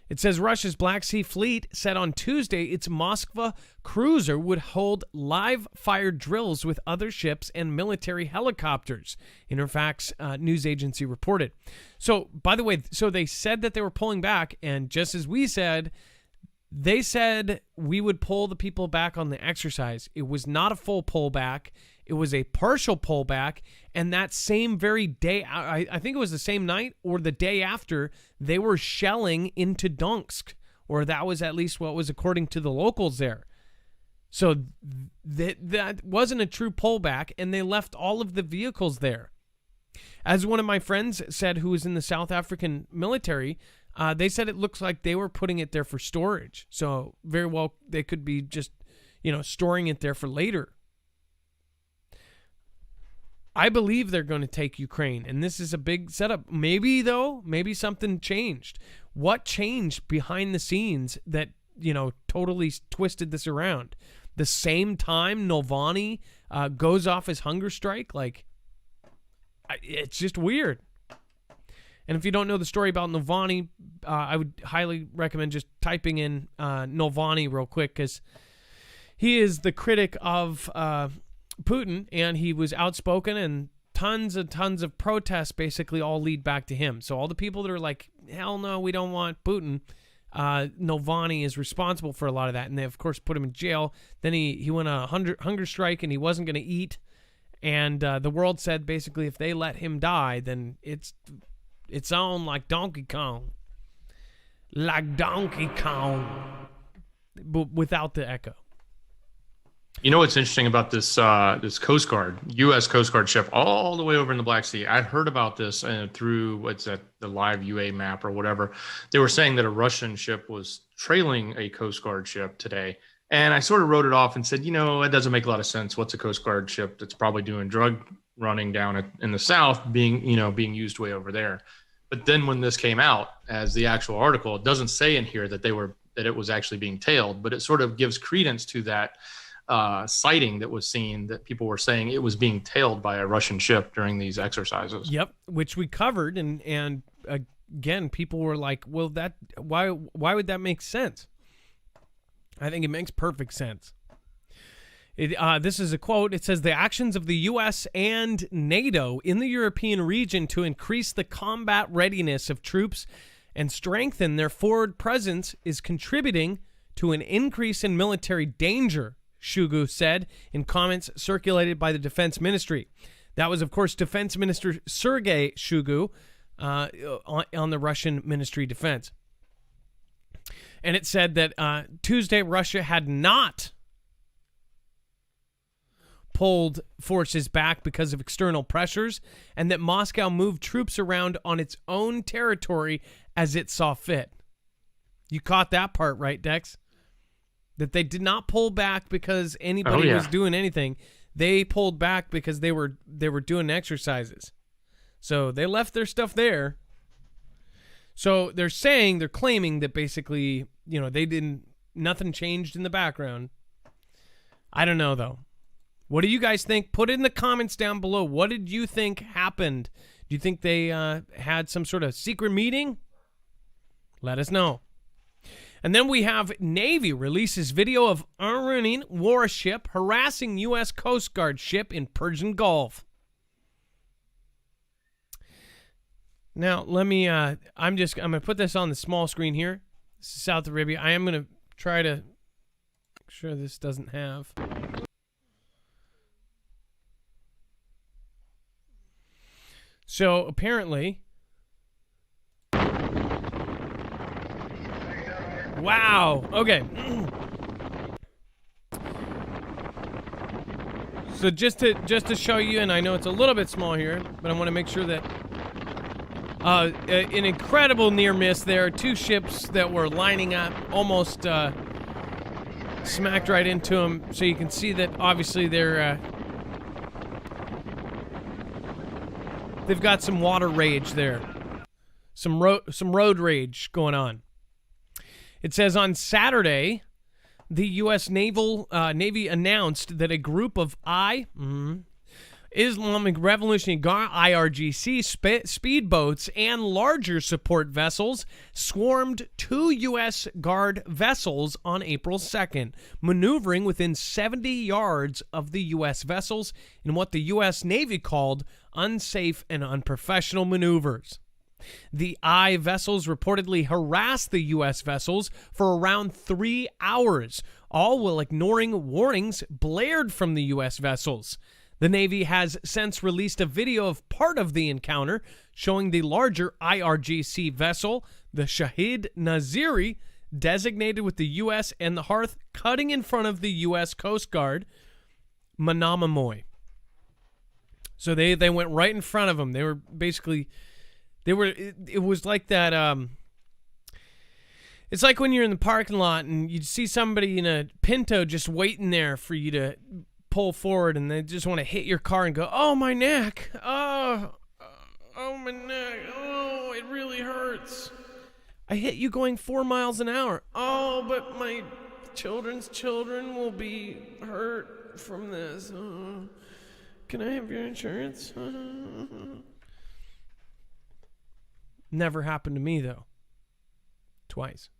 S1: It says Russia's Black Sea Fleet said on Tuesday its Moskva cruiser would hold live fire drills with other ships and military helicopters, Interfax news agency reported. So, by the way, they said that they were pulling back, and just as we said, they said we would pull the people back on the exercise. It was not a full pullback. It was a partial pullback, and that same very day, I think it was the same night or the day after, they were shelling into Donetsk, or that was at least what was according to the locals there. So that wasn't a true pullback, and they left all of the vehicles there. As one of my friends said, who was in the South African military, they said it looks like they were putting it there for storage. So very well, they could be just, storing it there for later. I believe they're going to take Ukraine, and this is a big setup. Maybe something changed. What changed behind the scenes that, totally twisted this around? The same time Navalny goes off his hunger strike? It's just weird. And if you don't know the story about Navalny, I would highly recommend just typing in Navalny real quick, because he is the critic of Putin, and he was outspoken, and tons and tons of protests basically all lead back to him. So all the people that are like, hell no, we don't want Putin, Navalny is responsible for a lot of that, and they of course put him in jail. Then he went on a hunger strike, and he wasn't going to eat, and the world said basically if they let him die, then it's on like Donkey Kong, but without the echo.
S2: You know what's interesting about this this Coast Guard, U.S. Coast Guard ship all the way over in the Black Sea? I heard about this through the live UA map or whatever. They were saying that a Russian ship was trailing a Coast Guard ship today. And I sort of wrote it off and said, it doesn't make a lot of sense. What's a Coast Guard ship that's probably doing drug running down in the South being used way over there? But then when this came out as the actual article, it doesn't say in here that it was actually being tailed, but it sort of gives credence to that sighting that was seen, that people were saying it was being tailed by a Russian ship during these exercises.
S1: Yep, which we covered, and again, people were like, "Well, why would that make sense?" I think it makes perfect sense. This is a quote. It says, "The actions of the U.S. and NATO in the European region to increase the combat readiness of troops and strengthen their forward presence is contributing to an increase in military danger," Shoigu said in comments circulated by the Defense Ministry. That was, of course, Defense Minister Sergei Shoigu on the Russian Ministry of Defense. And it said that Tuesday, Russia had not pulled forces back because of external pressures, and that Moscow moved troops around on its own territory as it saw fit. You caught that part, right, Dex? That they did not pull back because anybody was doing anything. They pulled back because they were doing exercises. So they left their stuff there. So they're claiming that basically, nothing changed in the background. I don't know, though. What do you guys think? Put it in the comments down below. What did you think happened? Do you think they had some sort of secret meeting? Let us know. And then we have Navy releases video of Iranian warship harassing U.S. Coast Guard ship in Persian Gulf. Now, let me, I'm going to put this on the small screen here. This is South Arabia. I am going to try to make sure this doesn't have. So, apparently, wow. Okay. So just to show you, and I know it's a little bit small here, but I want to make sure that an incredible near miss there. Two ships that were lining up, almost smacked right into them. So you can see that obviously they've got some water rage there, some road rage going on. It says on Saturday, the U.S. Navy announced that a group of Islamic Revolutionary Guard (IRGC) speedboats and larger support vessels swarmed two U.S. Guard vessels on April 2nd, maneuvering within 70 yards of the U.S. vessels in what the U.S. Navy called unsafe and unprofessional maneuvers. The I vessels reportedly harassed the U.S. vessels for around 3 hours, all while ignoring warnings blared from the U.S. vessels. The Navy has since released a video of part of the encounter showing the larger IRGC vessel, the Shahid Naziri, designated with the U.S. and the Hearth, cutting in front of the U.S. Coast Guard, Manamamoy. So they went right in front of them. They were basically... It was like that, it's like when you're in the parking lot and you see somebody in a Pinto just waiting there for you to pull forward, and they just want to hit your car and go, "Oh, my neck. Oh, my neck. Oh, it really hurts. I hit you going 4 miles an hour. Oh, but my children's children will be hurt from this. Can I have your insurance?" Never happened to me, though. Twice.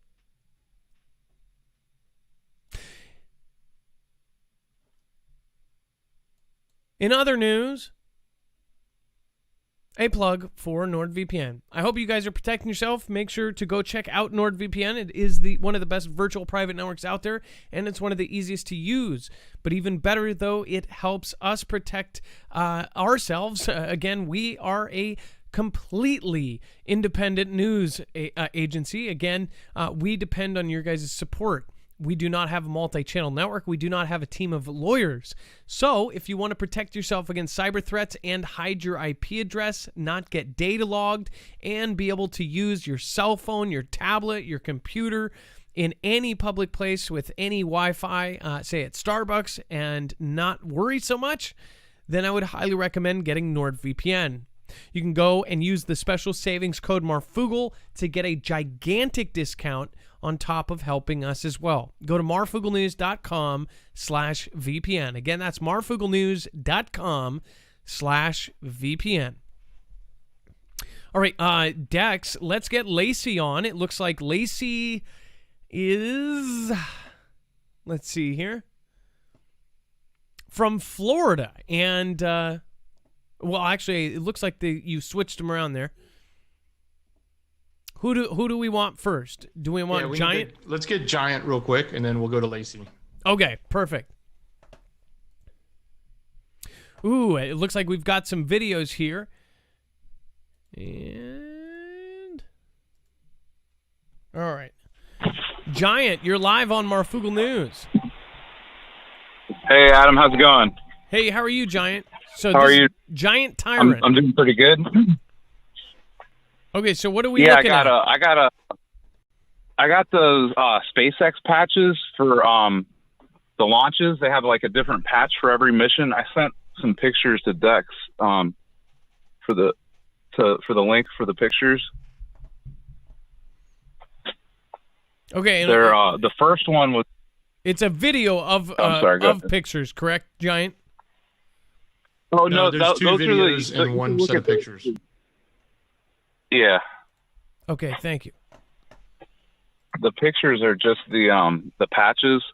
S1: In other news, a plug for NordVPN. I hope you guys are protecting yourself. Make sure to go check out NordVPN. It is one of the best virtual private networks out there, and it's one of the easiest to use. But even better, though, it helps us protect ourselves. Again, we are a completely independent news agency. Again, we depend on your guys' support. We do not have a multi-channel network. We do not have a team of lawyers. So if you want to protect yourself against cyber threats and hide your IP address, not get data logged, and be able to use your cell phone, your tablet, your computer in any public place with any Wi-Fi, say at Starbucks, and not worry so much, then I would highly recommend getting NordVPN. You can go and use the special savings code Marfoogle to get a gigantic discount on top of helping us as well. Go to marfooglenews.com/VPN. Again, that's marfooglenews.com/VPN. All right, Dex, let's get Lacey on. It looks like Lacey is, let's see here, from Florida. And, well, actually, it looks like you switched them around there. Who do we want first? Do we want Giant?
S2: Let's get Giant real quick, and then we'll go to Lacey.
S1: Okay, perfect. Ooh, it looks like we've got some videos here. And all right. Giant, you're live on Marfoogle News.
S4: Hey, Adam, how's it going?
S1: Hey, how are you, Giant? So
S4: how are you?
S1: Giant Tyrant.
S4: I'm doing pretty good.
S1: Okay, so what are we looking at?
S4: I got those SpaceX patches for the launches. They have like a different patch for every mission. I sent some pictures to Dex for the link for the pictures.
S1: Okay,
S4: they're the first one was.
S1: It's a video of pictures, correct, Giant?
S4: Oh no,
S2: there's two videos and one set of pictures.
S4: Yeah.
S1: Okay, thank you.
S4: The pictures are just the patches.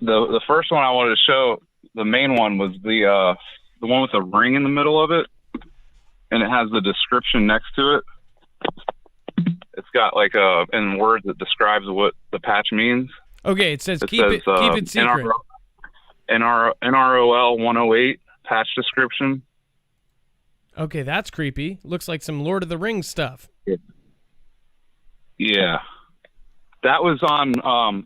S4: The first one I wanted to show, the main one was the one with the ring in the middle of it, and it has the description next to it. It's got like in words that describes what the patch means.
S1: Okay, it says keep it secret.
S4: NROL 108 patch description.
S1: Okay, that's creepy. Looks like some Lord of the Rings stuff.
S4: Yeah. That was on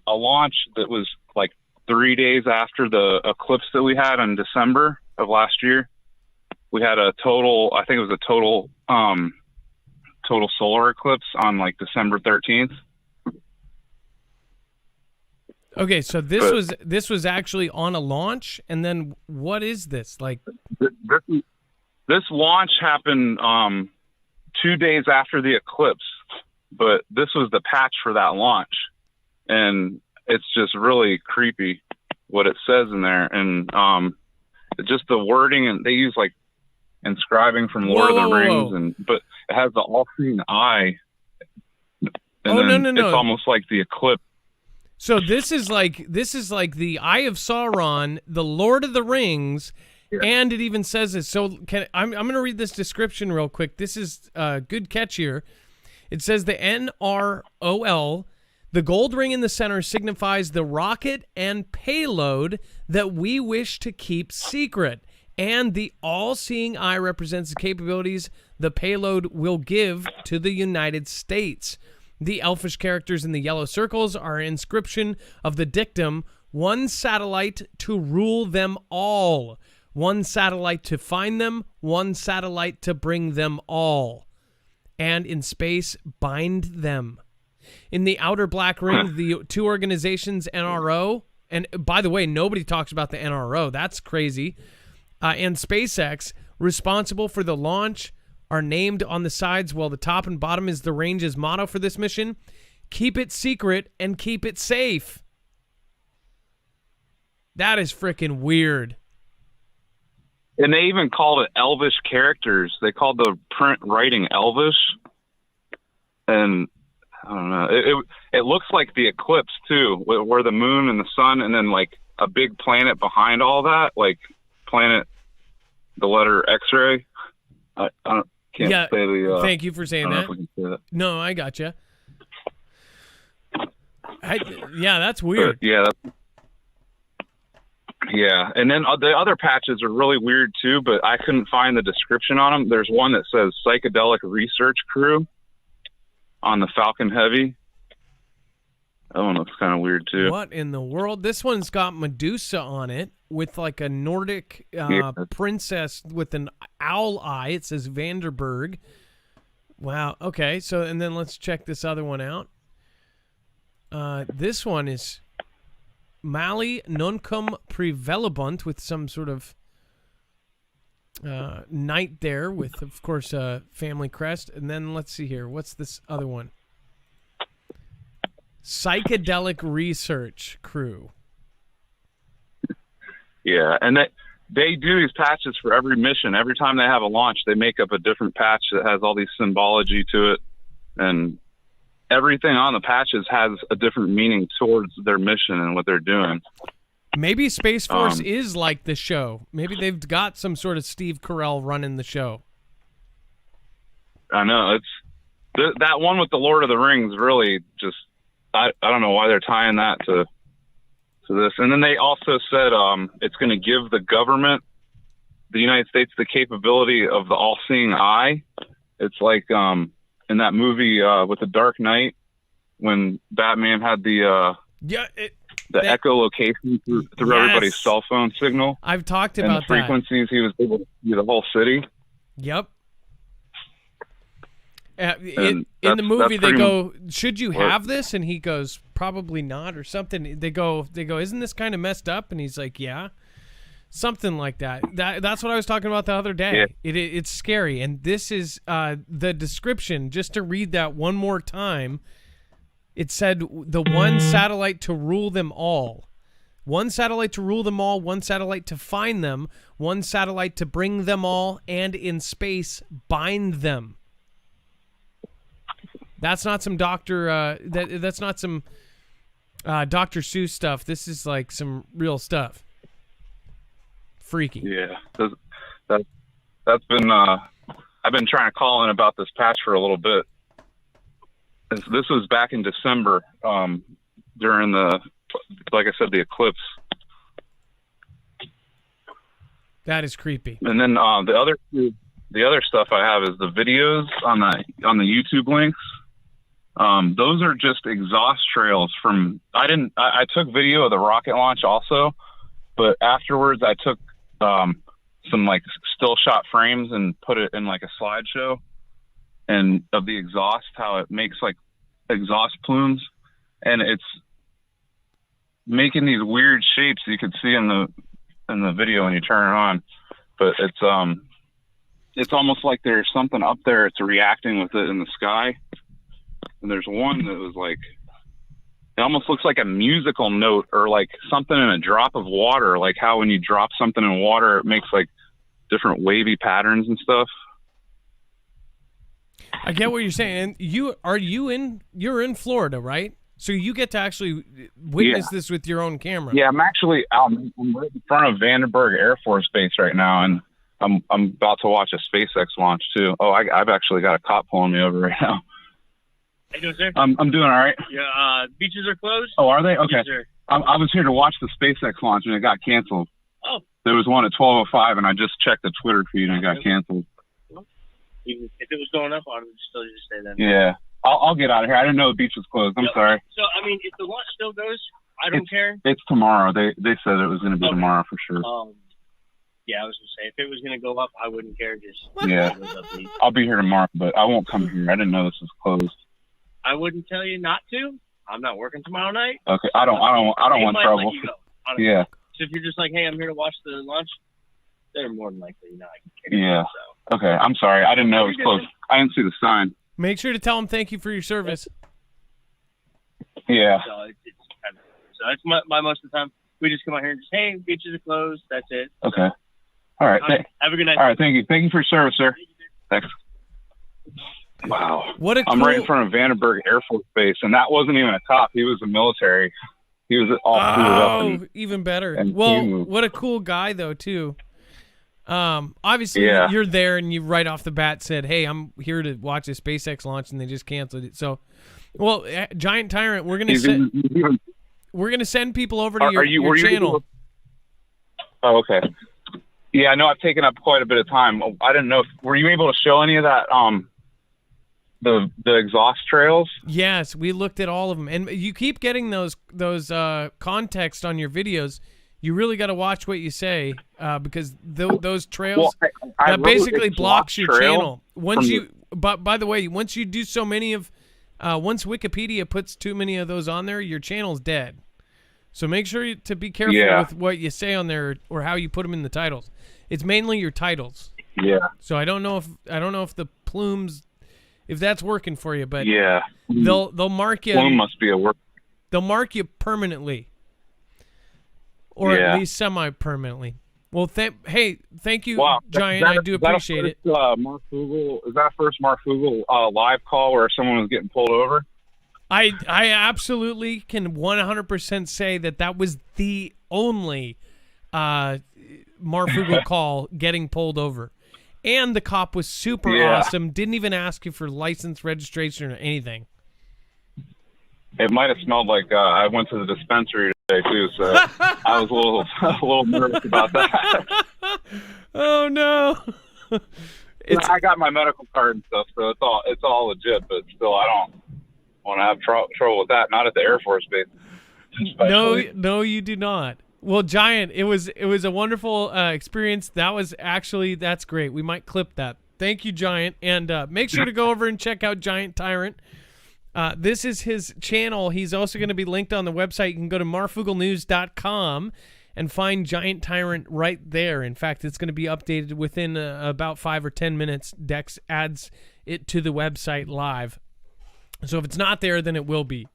S4: a launch that was like 3 days after the eclipse that we had in December of last year. We had a total solar eclipse on like December 13th.
S1: Okay, so this was actually on a launch, and then what is this? Like
S4: this launch happened 2 days after the eclipse, but this was the patch for that launch, and it's just really creepy what it says in there, and just the wording, and they use like inscribing from Lord of the Rings, but it has the all-seeing eye, and it's almost like the eclipse.
S1: So this is like the Eye of Sauron, the Lord of the Rings, and it even says this. So I'm going to read this description real quick. This is a good catch here. It says the NROL, the gold ring in the center, signifies the rocket and payload that we wish to keep secret, and the all-seeing eye represents the capabilities the payload will give to the United States. The elfish characters in the yellow circles are an inscription of the dictum, one satellite to rule them all, one satellite to find them, one satellite to bring them all, and in space bind them. In the outer black ring, the two organizations, NRO, and by the way, nobody talks about the NRO, that's crazy, and SpaceX, responsible for the launch, are named on the sides, while the top and bottom is the range's motto for this mission: keep it secret and keep it safe. That is freaking weird.
S4: And they even called it Elvish characters. They called the print writing Elvish. And I don't know. It looks like the eclipse too, where the moon and the sun, and then like a big planet behind all that, like planet, the letter X-ray. I can't say the.
S1: Thank you for saying that. No, I gotcha. That's weird.
S4: Yeah, and then the other patches are really weird too, but I couldn't find the description on them. There's one that says psychedelic research crew on the Falcon Heavy, That one looks kind of weird too.
S1: What in the world? This one's got Medusa on it with like a Nordic princess with an owl eye. It says Vanderberg. Wow. Okay. So, and then let's check this other one out. This one is Mali Nuncum Prevelubunt with some sort of knight there with, of course, a family crest. And then let's see here. What's this other one? Psychedelic Research Crew.
S4: Yeah, and they do these patches for every mission. Every time they have a launch, they make up a different patch that has all these symbology to it, and everything on the patches has a different meaning towards their mission and what they're doing.
S1: Maybe Space Force is like the show. Maybe they've got some sort of Steve Carell running the show.
S4: I know, it's that one with the Lord of the Rings really just, I don't know why they're tying that to this. And then they also said it's going to give the government, the United States, the capability of the all-seeing eye. It's like in that movie with the Dark Knight when Batman had the echolocation through everybody's cell phone signal.
S1: I've talked about
S4: and the frequencies. He was able to see the whole city.
S1: Yep. In the movie, they go, "Should you have this?" And he goes, "Probably not," or something. They go, "Isn't this kind of messed up?" And he's like, "Yeah." Something like that. That's what I was talking about the other day. Yeah. It's scary. And this is the description. Just to read that one more time, it said the one satellite to rule them all. One satellite to rule them all, one satellite to find them, one satellite to bring them all, and in space bind them. That's not some that's not some Dr. Seuss stuff. This is like some real stuff. Freaky.
S4: Yeah, that's been. I've been trying to call in about this patch for a little bit. This was back in December during the, like I said, the eclipse.
S1: That is creepy.
S4: And then the other stuff I have is the videos on the YouTube links. Those are just exhaust trails from. I took video of the rocket launch also, but afterwards I took some like still shot frames and put it in like a slideshow, and of the exhaust, how it makes like exhaust plumes, and it's making these weird shapes you could see in the video when you turn it on. But it's almost like there's something up there. It's reacting with it in the sky. And there's one that was like, it almost looks like a musical note or like something in a drop of water, like how when you drop something in water, it makes like different wavy patterns and stuff.
S1: I get what you're saying. You're in Florida, right? So you get to actually witness this with your own camera.
S4: Yeah, I'm actually I'm right in front of Vandenberg Air Force Base right now, and I'm about to watch a SpaceX launch too. Oh, I've actually got a cop pulling me over right now.
S3: How you doing, sir?
S4: I'm doing all right.
S3: Yeah, beaches are closed.
S4: Oh, are they? Okay.
S3: Yes, sir.
S4: I was here to watch the SpaceX launch, and it got canceled.
S3: Oh.
S4: There was one at 12:05, and I just checked the Twitter feed, and it got canceled.
S3: Well, if it was going up, I would still just stay there.
S4: Yeah. I'll get out of here. I didn't know the beach was closed. I'm sorry.
S3: So, I mean, if the launch still goes, I don't care.
S4: It's tomorrow. They said it was going to be tomorrow for sure.
S3: Yeah, I was going to say, if it was going to go up, I wouldn't care.
S4: Yeah. I'll be here tomorrow, but I won't come here. I didn't know this was closed.
S3: I wouldn't tell you not to. I'm not working tomorrow night.
S4: Okay. I don't want trouble. Yeah.
S3: So if you're just like, hey, I'm here to watch the launch, they're more than likely not.
S4: Yeah. So. Okay. I'm sorry. I didn't know it was closed. I didn't see the sign.
S1: Make sure to tell them thank you for your service.
S4: Yeah.
S3: So it's my most of the time. We just come out here and just, hey, beaches are closed. That's it.
S4: Okay. All right.
S3: Have a good night.
S4: All right. Thank you. Thank you for your service, sir. Thanks. Wow. I'm right in front of Vandenberg Air Force Base, and that wasn't even a cop. He was a military. He was all up.
S1: Even better. Well, what a cool guy, though, too. Obviously, you're there, and you right off the bat said, hey, I'm here to watch a SpaceX launch, and they just canceled it. So, well, Giant Tyrant, we're gonna send people over to your channel.
S4: Oh, okay. Yeah, I know I've taken up quite a bit of time. I didn't know. Were you able to show any of that the exhaust trails.
S1: Yes, we looked at all of them, and you keep getting those context on your videos. You really got to watch what you say because those trails that basically blocks your channel. But by the way, once you do so many of, once Wikipedia puts too many of those on there, your channel's dead. So make sure to be careful with what you say on there or how you put them in the titles. It's mainly your titles.
S4: Yeah.
S1: So I don't know if the plumes, if that's working for you, but they'll mark you.
S4: Plume must be a work.
S1: They'll mark you permanently. Or at least semi-permanently. Well, thank you, Giant. I do appreciate it.
S4: Marfoogle, is that first Marfoogle live call where someone was getting pulled over?
S1: I absolutely can 100% say that was the only Marfoogle call getting pulled over. And the cop was super awesome. Didn't even ask you for license, registration, or anything.
S4: It might have smelled like I went to the dispensary today too, so I was a little nervous about that.
S1: Oh no!
S4: I got my medical card and stuff, so it's all legit. But still, I don't want to have trouble with that. Not at the Air Force Base.
S1: No, you do not. Well, Giant, it was a wonderful experience. That's great. We might clip that. Thank you, Giant, and make sure to go over and check out Giant Tyrant. This is his channel. He's also going to be linked on the website. You can go to marfooglenews.com and find Giant Tyrant right there. In fact, it's going to be updated within about 5 or 10 minutes. Dex adds it to the website live. So if it's not there, then it will be.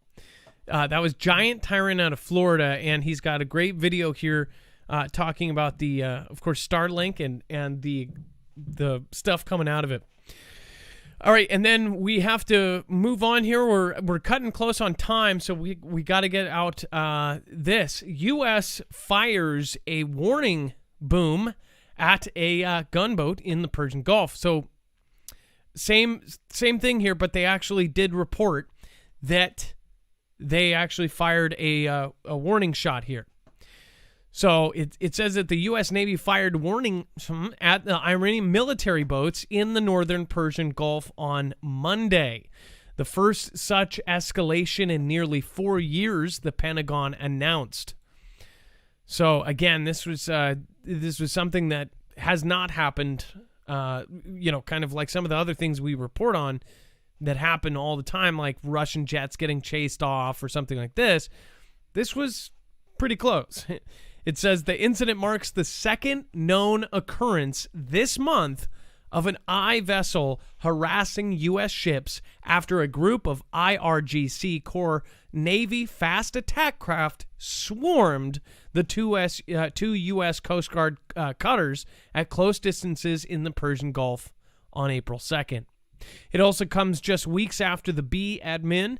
S1: That was Giant Tyrant out of Florida, and he's got a great video here talking about the, of course, Starlink and the stuff coming out of it. All right, and then we have to move on here. We're cutting close on time, so we got to get out this. U.S. fires a warning boom at a gunboat in the Persian Gulf. So same thing here, but they actually did report that they actually fired a warning shot here. So it says that the U.S. Navy fired warning at the Iranian military boats in the northern Persian Gulf on Monday. The first such escalation in nearly 4 years, the Pentagon announced. So again, this was something that has not happened, kind of like some of the other things we report on that happen all the time, like Russian jets getting chased off or something like this. This was pretty close. It says the incident marks the second known occurrence this month of an I vessel harassing U.S. ships after a group of IRGC Corps Navy fast attack craft swarmed the two U.S. Coast Guard cutters at close distances in the Persian Gulf on April 2nd. It also comes just weeks after the B admin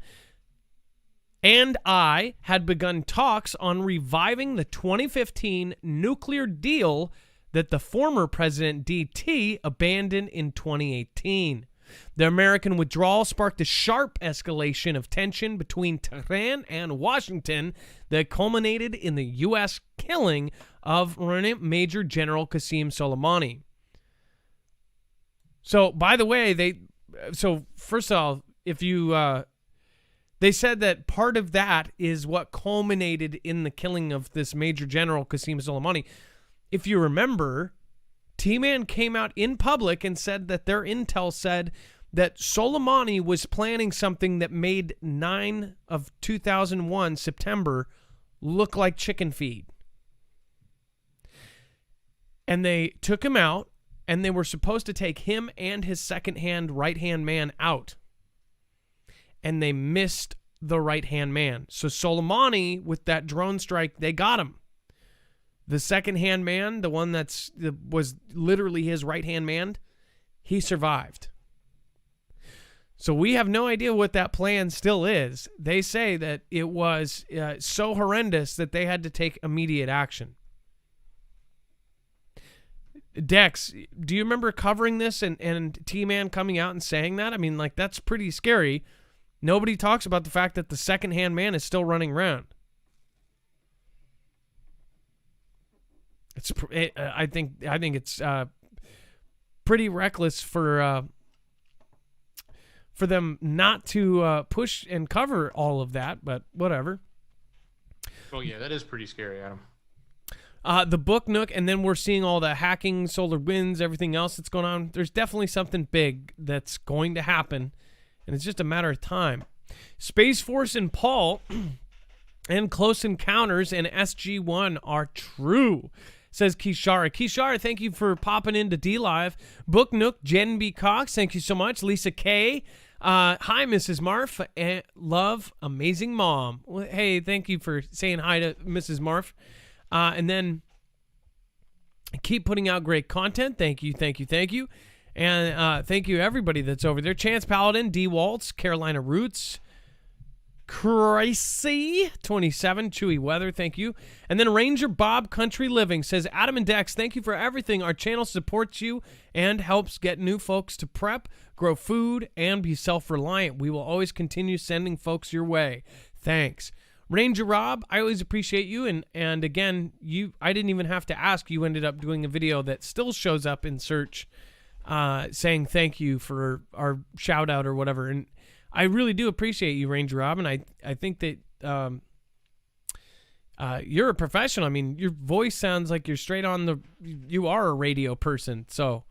S1: and I had begun talks on reviving the 2015 nuclear deal that the former President DT abandoned in 2018. The American withdrawal sparked a sharp escalation of tension between Tehran and Washington that culminated in the U.S. killing of Major General Qasem Soleimani. So, by the way, first of all, if you... they said that part of that is what culminated in the killing of this Major General Qasem Soleimani. If you remember, T-Man came out in public and said that their intel said that Soleimani was planning something that made 9 of 2001 September look like chicken feed. And they took him out, and they were supposed to take him and his second-hand right-hand man out. And they missed the right-hand man. So Soleimani, with that drone strike, they got him. The second-hand man, the one that was literally his right-hand man, he survived. So we have no idea what that plan still is. They say that it was so horrendous that they had to take immediate action. Dex, do you remember covering this and T-Man coming out and saying that? I mean, like, that's pretty scary. Nobody talks about the fact that the second-hand man is still running around. I think it's pretty reckless for for them not to push and cover all of that, but whatever.
S2: Well, yeah, that is pretty scary, Adam.
S1: The book Nook, and then we're seeing all the hacking, solar winds, everything else that's going on. There's definitely something big that's going to happen, and it's just a matter of time. Space Force and Paul and Close Encounters and SG-1 are true, says Kishara. Kishara, thank you for popping into D-Live. Book Nook, Jen B. Cox, thank you so much. Lisa K. Hi, Mrs. Marf. Love, amazing mom. Well, hey, thank you for saying hi to Mrs. Marf. And then keep putting out great content. Thank you, thank you, thank you. And thank you, everybody that's over there. Chance Paladin, D. Waltz, Carolina Roots, Crazy 27, Chewy Weather, thank you. And then Ranger Bob Country Living says, Adam and Dex, thank you for everything. Our channel supports you and helps get new folks to prep, grow food, and be self-reliant. We will always continue sending folks your way. Thanks. Ranger Rob, I always appreciate you, and again, I didn't even have to ask. You ended up doing a video that still shows up in search, saying thank you for our shout out or whatever, and I really do appreciate you, Ranger Rob, and I think that you're a professional. I mean, your voice sounds like you're straight on you are a radio person, so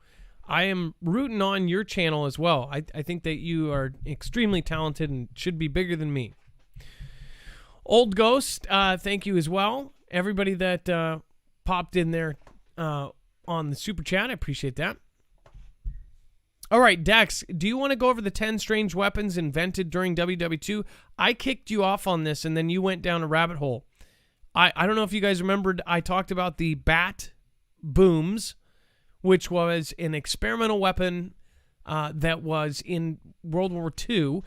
S1: I am rooting on your channel as well. I think that you are extremely talented and should be bigger than me. Old Ghost, thank you as well. Everybody that popped in there on the Super Chat, I appreciate that. All right, Dex, do you want to go over the 10 strange weapons invented during WW2? I kicked you off on this, and then you went down a rabbit hole. I don't know if you guys remembered, I talked about the bat booms, which was an experimental weapon that was in World War II,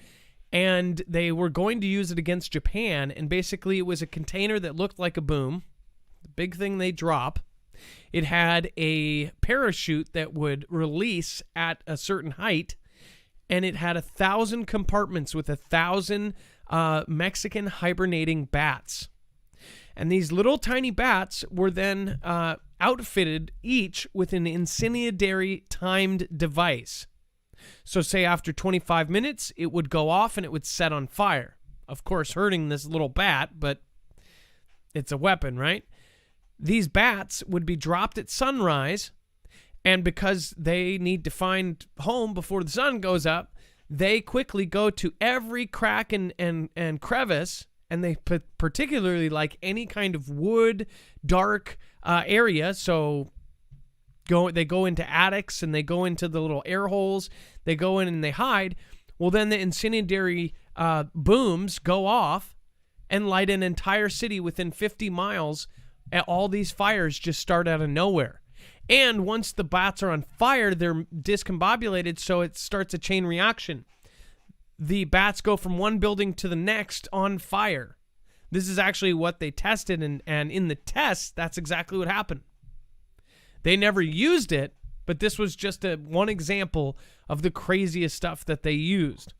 S1: and they were going to use it against Japan, and basically it was a container that looked like a boom, the big thing they drop. It had a parachute that would release at a certain height, and it had 1,000 compartments with 1,000 Mexican hibernating bats. And these little tiny bats were then outfitted each with an incendiary timed device. So say after 25 minutes, it would go off and it would set on fire. Of course, hurting this little bat, but it's a weapon, right? These bats would be dropped at sunrise, and because they need to find home before the sun goes up, they quickly go to every crack and crevice, and they particularly like any kind of wood, dark area, so they go into attics and they go into the little air holes, they go in and they hide. Well, then the incendiary booms go off and light an entire city within 50 miles. All these fires just start out of nowhere. And once the bats are on fire, they're discombobulated, so it starts a chain reaction. The bats go from one building to the next on fire. This is actually what they tested, and in the test, that's exactly what happened. They never used it, but this was just one example of the craziest stuff that they used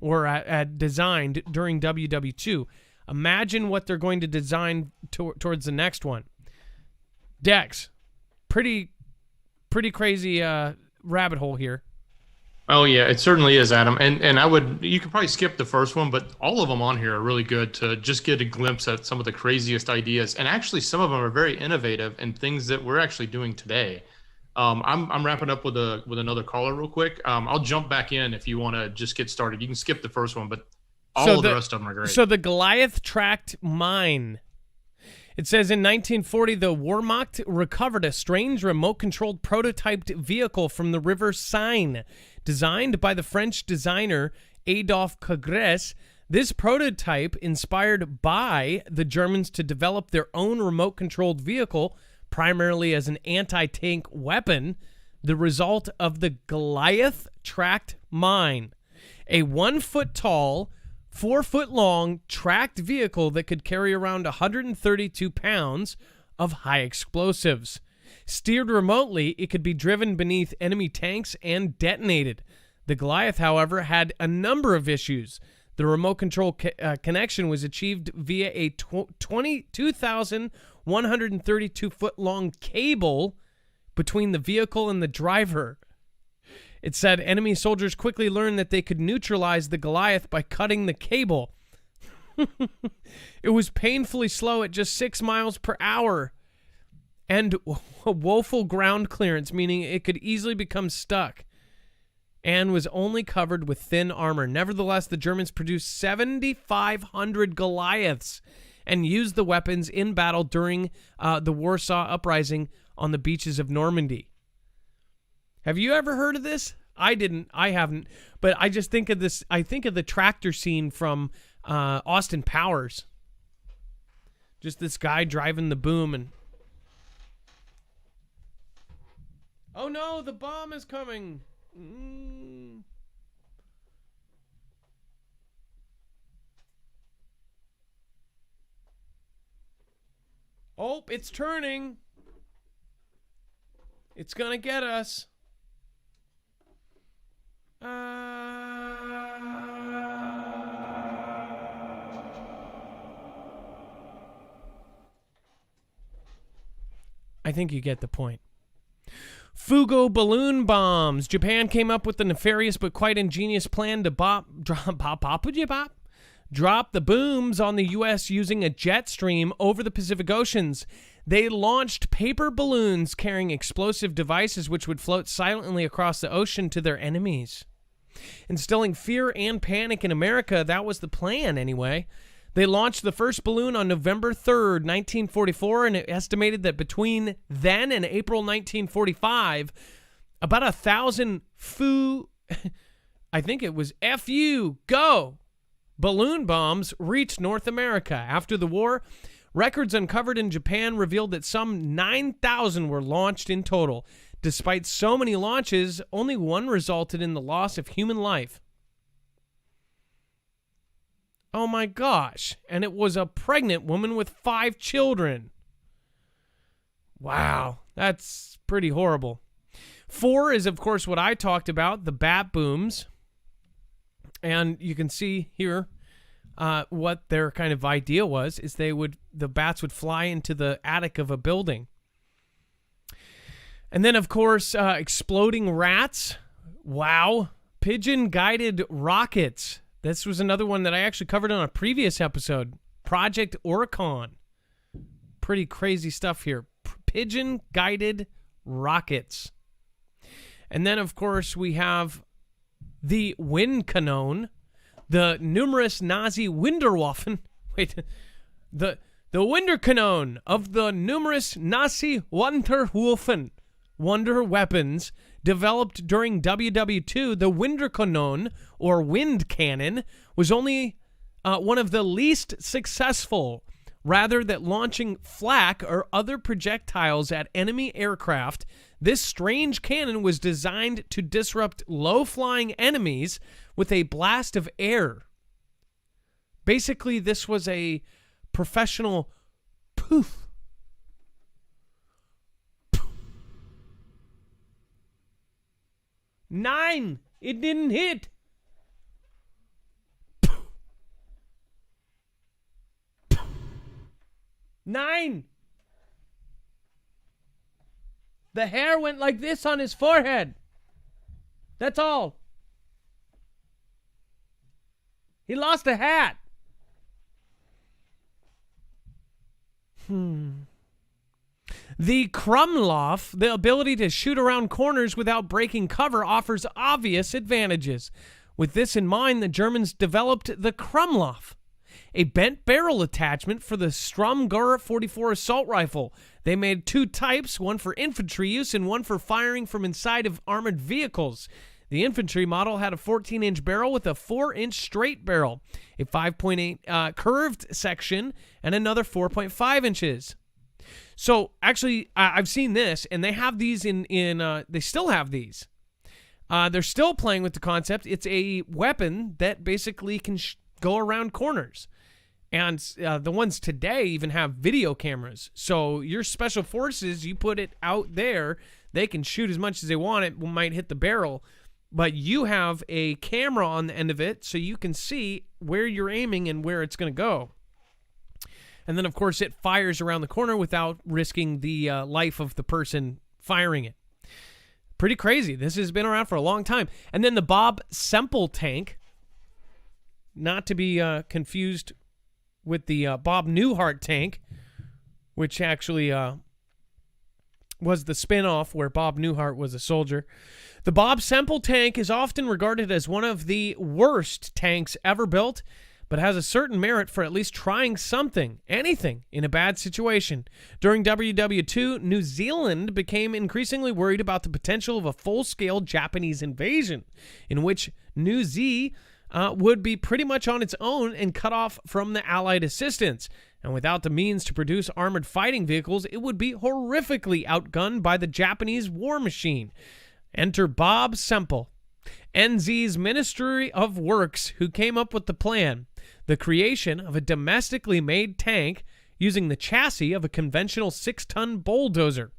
S1: or designed during WW2. Imagine what they're going to design towards the next one. Dex, pretty crazy rabbit hole here.
S2: Oh yeah, it certainly is, Adam. And you could probably skip the first one, but all of them on here are really good to just get a glimpse at some of the craziest ideas. And actually, some of them are very innovative and things that we're actually doing today. I'm wrapping up with another caller real quick. I'll jump back in if you want to just get started. You can skip the first one, but all of the rest of them are great.
S1: So the Goliath tracked mine. It says in 1940, the Wehrmacht recovered a strange remote-controlled prototyped vehicle from the River Seine. Designed by the French designer Adolphe Cagrès, this prototype inspired by the Germans to develop their own remote-controlled vehicle, primarily as an anti-tank weapon, the result of the Goliath tracked mine, a 1-foot-tall, 4-foot-long tracked vehicle that could carry around 132 pounds of high explosives. Steered remotely, it could be driven beneath enemy tanks and detonated. The Goliath, however, had a number of issues. The remote control connection was achieved via a 2,132-foot-long cable between the vehicle and the driver. It said enemy soldiers quickly learned that they could neutralize the Goliath by cutting the cable. It was painfully slow at just 6 miles per hour and woeful ground clearance, meaning it could easily become stuck, and was only covered with thin armor. Nevertheless, the Germans produced 7,500 Goliaths and used the weapons in battle during the Warsaw Uprising on the beaches of Normandy. Have you ever heard of this? I didn't. I haven't. But I just think of this. I think of the tractor scene from Austin Powers. Just this guy driving the boom and... Oh no, the bomb is coming. Oh, it's turning. It's gonna get us. I think you get the point. Fugo balloon bombs. Japan came up with the nefarious but quite ingenious plan to drop the booms on the U.S. using a jet stream over the Pacific Oceans. They launched paper balloons carrying explosive devices which would float silently across the ocean to their enemies. Instilling fear and panic in America, that was the plan anyway. They launched the first balloon on November 3rd, 1944, and it estimated that between then and April 1945, about 1,000 I think it was FU, go, balloon bombs reached North America. After the war, records uncovered in Japan revealed that some 9,000 were launched in total. Despite so many launches, only one resulted in the loss of human life. Oh my gosh. And it was a pregnant woman with 5 children. Wow. That's pretty horrible. 4 is, of course, what I talked about, the bat booms. And you can see here what their kind of idea was, is the bats would fly into the attic of a building. And then, of course, exploding rats. Wow. Pigeon-guided rockets. This was another one that I actually covered on a previous episode. Project Oricon. Pretty crazy stuff here. Pigeon-guided rockets. And then, of course, we have the Windkanone. The numerous Nazi Winterwaffen. Wait. The Winterkanone of the numerous Nazi Winterwaffen. Wonder weapons developed during WW2, the Winterkanone, or wind cannon, was only one of the least successful, rather than launching flak or other projectiles at enemy aircraft. This strange cannon was designed to disrupt low-flying enemies with a blast of air. Basically, this was a professional poof. 9. It didn't hit. Nine. The hair went like this on his forehead. That's all. He lost a hat. The Krumloff, the ability to shoot around corners without breaking cover, offers obvious advantages. With this in mind, the Germans developed the Krumloff, a bent barrel attachment for the Stromger 44 assault rifle. They made 2 types, one for infantry use and one for firing from inside of armored vehicles. The infantry model had a 14-inch barrel with a 4-inch straight barrel, a 5.8 curved section, and another 4.5 inches. So actually, I've seen this, and they have these they still have these. They're still playing with the concept. It's a weapon that basically can go around corners. And the ones today even have video cameras. So your special forces, you put it out there, they can shoot as much as they want. It might hit the barrel, but you have a camera on the end of it so you can see where you're aiming and where it's going to go. And then, of course, it fires around the corner without risking the life of the person firing it. Pretty crazy. This has been around for a long time. And then the Bob Semple tank, not to be confused with the Bob Newhart tank, which actually was the spinoff where Bob Newhart was a soldier. The Bob Semple tank is often regarded as one of the worst tanks ever built, but has a certain merit for at least trying something, anything, in a bad situation. During WW2, New Zealand became increasingly worried about the potential of a full-scale Japanese invasion, in which New Z would be pretty much on its own and cut off from the Allied assistance. And without the means to produce armored fighting vehicles, it would be horrifically outgunned by the Japanese war machine. Enter Bob Semple, NZ's Ministry of Works, who came up with the plan, the creation of a domestically made tank using the chassis of a conventional 6-ton bulldozer.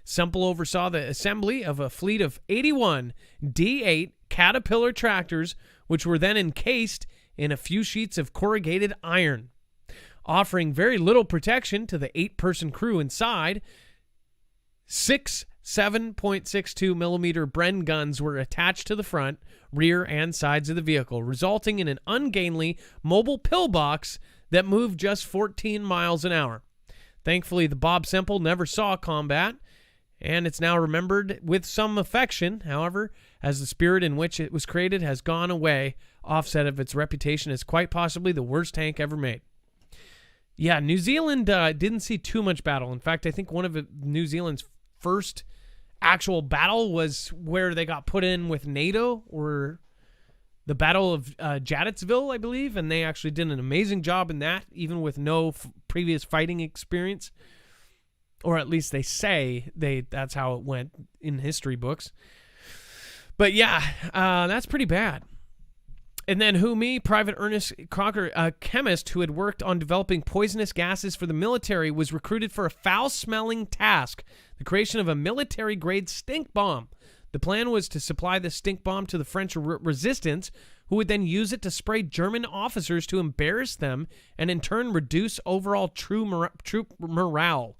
S1: Semple oversaw the assembly of a fleet of 81 D8 Caterpillar tractors, which were then encased in a few sheets of corrugated iron. Offering very little protection to the 8-person crew inside, 6 7.62 millimeter Bren guns were attached to the front, rear, and sides of the vehicle, resulting in an ungainly mobile pillbox that moved just 14 miles an hour. Thankfully, the Bob Semple never saw combat, and it's now remembered with some affection. However, as the spirit in which it was created has gone away, offset of its reputation as quite possibly the worst tank ever made. Yeah, New Zealand didn't see too much battle. In fact, I think one of New Zealand's first actual battle was where they got put in with NATO, or the Battle of Jadotville, I believe, and they actually did an amazing job in that, even with no previous fighting experience, or at least they say that's how it went in history books. But yeah, that's pretty bad. And then Private Ernest Crocker, a chemist who had worked on developing poisonous gases for the military, was recruited for a foul-smelling task, the creation of a military-grade stink bomb. The plan was to supply the stink bomb to the French resistance, who would then use it to spray German officers to embarrass them and in turn reduce overall troop morale.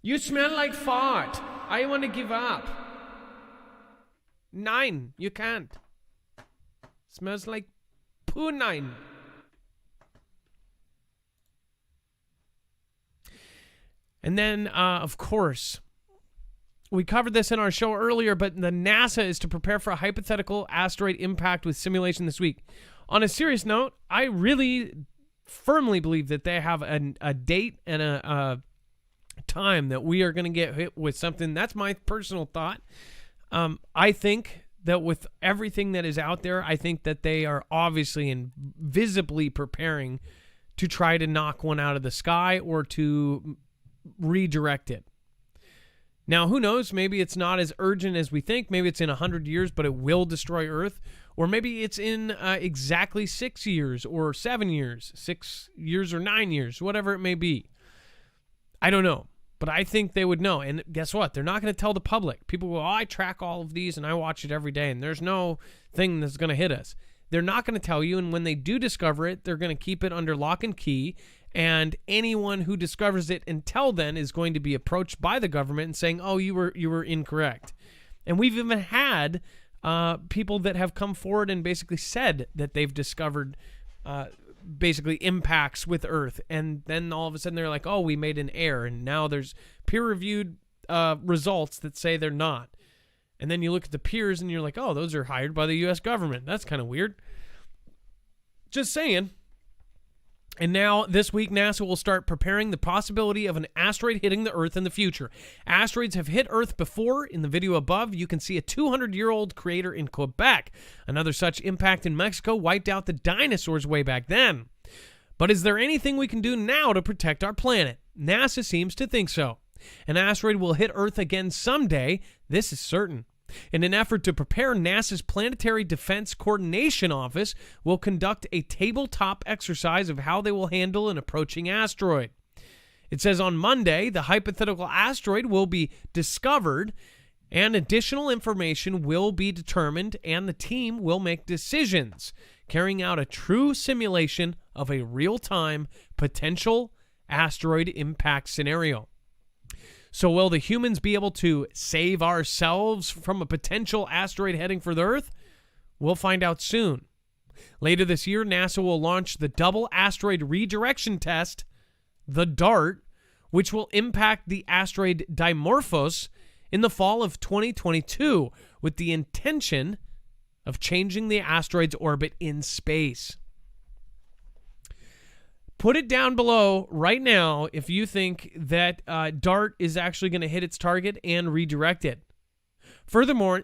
S1: You smell like fart. I want to give up. 9, you can't. Smells like poo 9. And then, of course, we covered this in our show earlier, but the NASA is to prepare for a hypothetical asteroid impact with simulation this week. On a serious note, I really firmly believe that they have a date and a time that we are going to get hit with something. That's my personal thought. I think that with everything that is out there, I think that they are obviously and visibly preparing to try to knock one out of the sky or to redirect it. Now, who knows? Maybe it's not as urgent as we think. Maybe it's in 100 years, but it will destroy Earth. Or maybe it's in exactly 6 years or 7 years, 6 years or 9 years, whatever it may be. I don't know. But I think they would know. And guess what? They're not going to tell the public. People go, I track all of these and I watch it every day and there's no thing that's going to hit us. They're not going to tell you. And when they do discover it, they're going to keep it under lock and key. And anyone who discovers it until then is going to be approached by the government and saying, oh, you were incorrect. And we've even had people that have come forward and basically said that they've discovered basically impacts with Earth, and then all of a sudden they're like, oh, we made an error, and now there's peer-reviewed results that say they're not. And then you look at the peers and you're like, oh, those are hired by the U.S. government. That's kind of weird. Just saying. And now, this week, NASA will start preparing the possibility of an asteroid hitting the Earth in the future. Asteroids have hit Earth before. In the video above, you can see a 200-year-old crater in Quebec. Another such impact in Mexico wiped out the dinosaurs way back then. But is there anything we can do now to protect our planet? NASA seems to think so. An asteroid will hit Earth again someday. This is certain. In an effort to prepare, NASA's Planetary Defense Coordination Office will conduct a tabletop exercise of how they will handle an approaching asteroid. It says on Monday, the hypothetical asteroid will be discovered and additional information will be determined and the team will make decisions, carrying out a true simulation of a real-time potential asteroid impact scenario. So will the humans be able to save ourselves from a potential asteroid heading for the Earth? We'll find out soon. Later this year, NASA will launch the Double Asteroid Redirection Test, the DART, which will impact the asteroid Dimorphos in the fall of 2022 with the intention of changing the asteroid's orbit in space. Put it down below right now if you think that DART is actually going to hit its target and redirect it. Furthermore,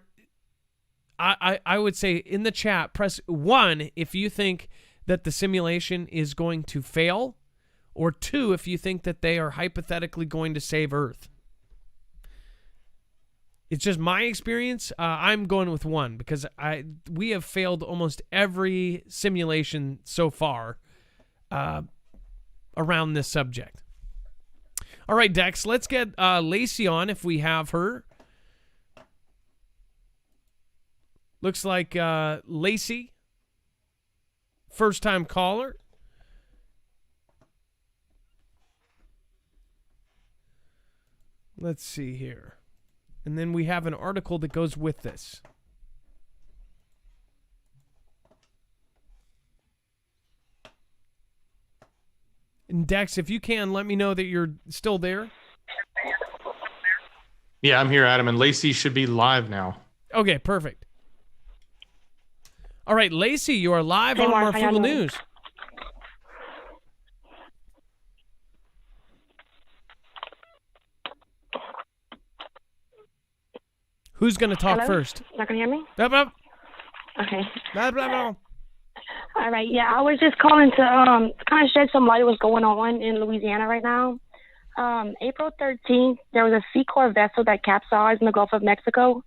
S1: I would say in the chat, press 1 if you think that the simulation is going to fail, or 2 if you think that they are hypothetically going to save Earth. It's just my experience. I'm going with 1 because we have failed almost every simulation so far around this subject. All right, Dex, let's get Lacey on if we have her. Looks like Lacey, first-time caller. Let's see here. And then we have an article that goes with this. And Dex, if you can, let me know that you're still there.
S2: Yeah, I'm here, Adam, and Lacey should be live now.
S1: Okay, perfect. All right, Lacey, you are live on Marfoogle News. Who's going to talk first?
S5: Not going to hear me?
S1: Blah, blah.
S5: Okay.
S1: Blah, blah, blah.
S5: All right. Yeah, I was just calling to kind of shed some light on what's going on in Louisiana right now. April 13th, there was a Sea Corps vessel that capsized in the Gulf of Mexico.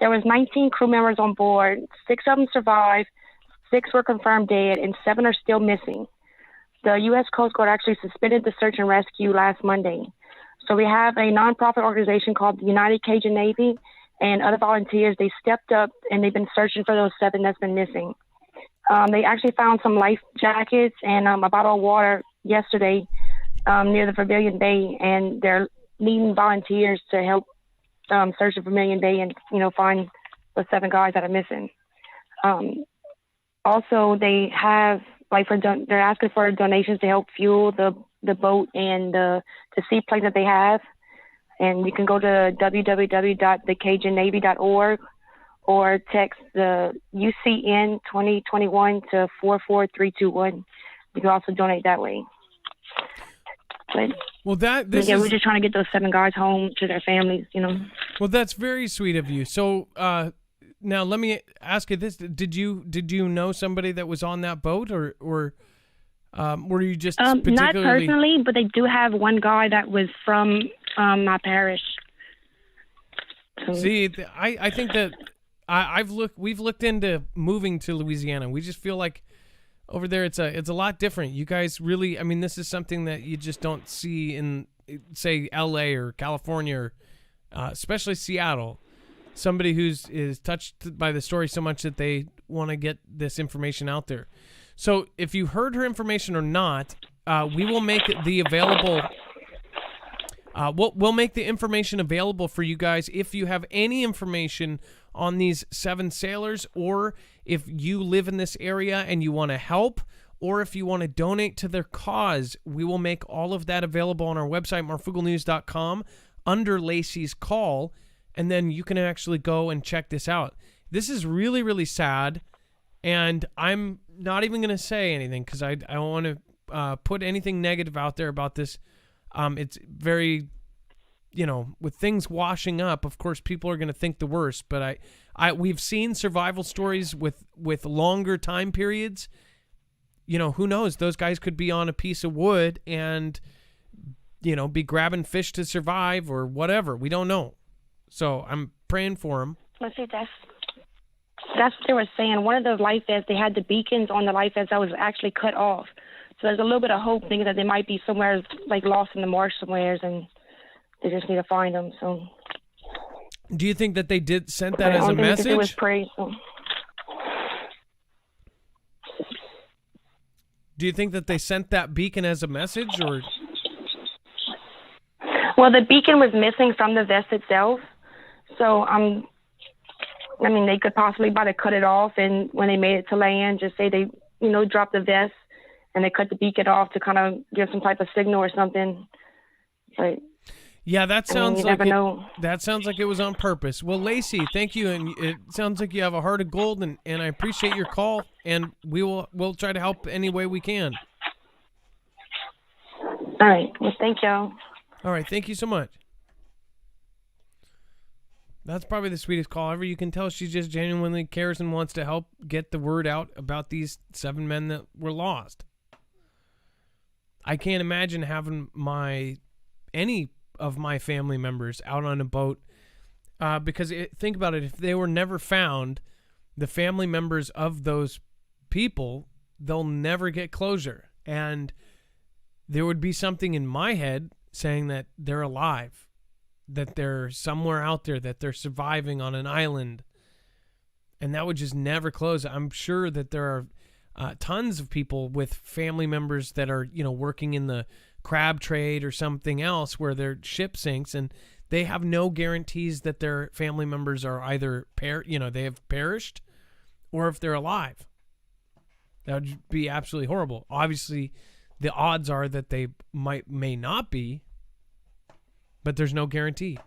S5: There was 19 crew members on board. 6 of them survived. 6 were confirmed dead, and 7 are still missing. The U.S. Coast Guard actually suspended the search and rescue last Monday. So we have a nonprofit organization called the United Cajun Navy and other volunteers. They stepped up, and they've been searching for those 7 that's been missing. They actually found some life jackets and a bottle of water yesterday near the Vermilion Bay, and they're needing volunteers to help search the Vermilion Bay and, find the 7 guys that are missing. Also, they have, they're asking for donations to help fuel the boat and the seaplane that they have. And you can go to www.thecajunnavy.org or text the UCN 2021 to 44321. You can also donate that way. But
S1: well, we're
S5: just trying to get those 7 guys home to their families,
S1: Well, that's very sweet of you. So now let me ask you this: Did you know somebody that was on that boat, or were you just particularly?
S5: Not personally, but they do have one guy that was from my parish. So.
S1: See, I think that we've looked into moving to Louisiana. We just feel like over there it's a lot different. You guys really, this is something that you just don't see in, say, LA or California, or especially Seattle. Somebody is touched by the story so much that they want to get this information out there. So if you heard her information or not, we will make the available. We'll make the information available for you guys if you have any information on these 7 sailors, or if you live in this area and you want to help, or if you want to donate to their cause. We will make all of that available on our website, marfooglenews.com, under Lacey's call, and then you can actually go and check this out. This is really, really sad, and I'm not even going to say anything because I don't want to put anything negative out there about this. It's very, with things washing up, of course, people are going to think the worst. But we've seen survival stories with longer time periods. Who knows? Those guys could be on a piece of wood and, be grabbing fish to survive or whatever. We don't know. So I'm praying for them.
S5: Let's see, that's what they were saying. One of the life vests, they had the beacons on the life vest that was actually cut off. So there's a little bit of hope thinking that they might be somewhere lost in the marsh somewhere, and they just need to find them. So,
S1: do you think that they sent that as a message?
S5: It was pray. So.
S1: Do you think that they sent that beacon as a message, or?
S5: Well, the beacon was missing from the vest itself, so I mean, they could possibly about to cut it off, and when they made it to land, just say they, dropped the vest, and they cut the beacon off to kind of give some type of signal or something. But
S1: yeah, that sounds like
S5: that
S1: sounds like it was on purpose. Well, Lacey, thank you, and it sounds like you have a heart of gold, and I appreciate your call, and we'll try to help any way we can.
S5: All right. Well, thank y'all.
S1: All right, thank you so much. That's probably the sweetest call ever. You can tell she just genuinely cares and wants to help get the word out about these 7 men that were lost. I can't imagine having any of my family members out on a boat because think about it. If they were never found, the family members of those people, they'll never get closure. And there would be something in my head saying that they're alive, that they're somewhere out there, that they're surviving on an island, and that would just never close. I'm sure that there are tons of people with family members that are, working in the crab trade or something else where their ship sinks, and they have no guarantees that their family members are either they have perished or if they're alive. That would be absolutely horrible. Obviously, the odds are that they may not be, but there's no guarantee.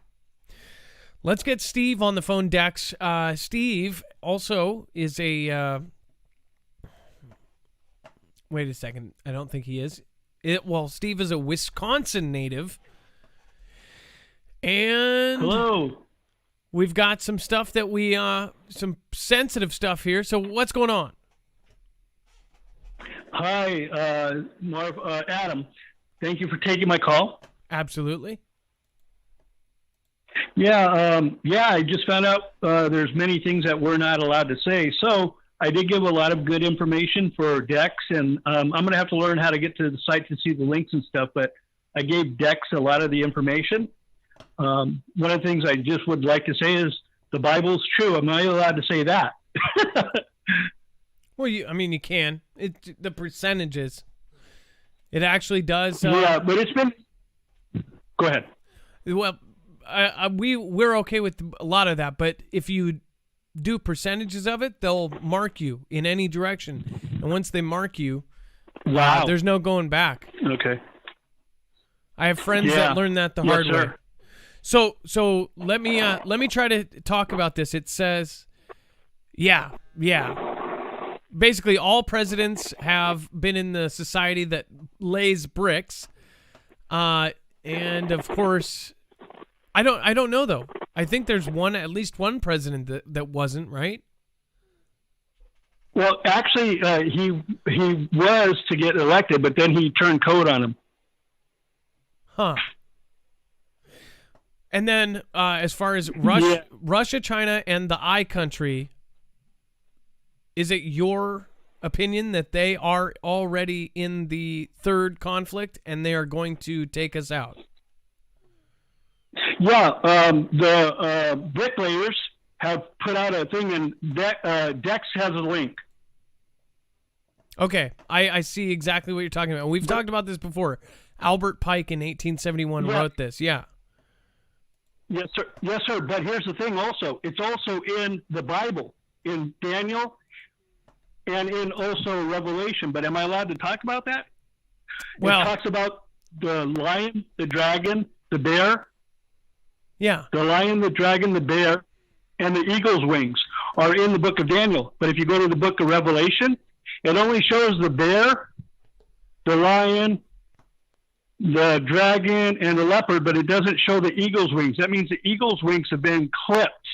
S1: Let's get Steve on the phone, Dex. Steve also is a... wait a second. I don't think he is. Steve is a Wisconsin native. And...
S6: Hello.
S1: We've got some stuff that some sensitive stuff here. So what's going on?
S6: Hi, Adam. Thank you for taking my call.
S1: Absolutely.
S6: Yeah, I just found out there's many things that we're not allowed to say. So I did give a lot of good information for Dex, and I'm going to have to learn how to get to the site to see the links and stuff, but I gave Dex a lot of the information. One of the things I just would like to say is the Bible's true. I'm not allowed to say that.
S1: Well, you can. The percentages. It actually does.
S6: Yeah, but it's been... Go ahead.
S1: Well, we're okay with a lot of that, but if you do percentages of it, they'll mark you in any direction, and once they mark you,
S6: wow,
S1: there's no going back.
S6: Okay.
S1: I have friends that learned that the hard way. So let me try to talk about this. It says, yeah. Basically, all presidents have been in the society that lays bricks, and of course, I don't know though. I think there's at least one president that wasn't, right?
S6: Well, actually, he was to get elected, but then he turned code on him.
S1: Huh. And then, as far as Russia, China, and the I country, is it your opinion that they are already in the third conflict and they are going to take us out?
S6: Yeah, the bricklayers have put out a thing, and Dex has a link.
S1: Okay, I see exactly what you're talking about. We've talked about this before. Albert Pike in 1871 wrote this, yeah.
S6: Yes, sir. Yes, sir. But here's the thing also. It's also in the Bible, in Daniel, and in also Revelation. But am I allowed to talk about that?
S1: Well,
S6: it talks about the lion, the dragon, the bear.
S1: Yeah.
S6: The lion, the dragon, the bear, and the eagle's wings are in the book of Daniel. But if you go to the book of Revelation, it only shows the bear, the lion, the dragon, and the leopard, but it doesn't show the eagle's wings. That means the eagle's wings have been clipped.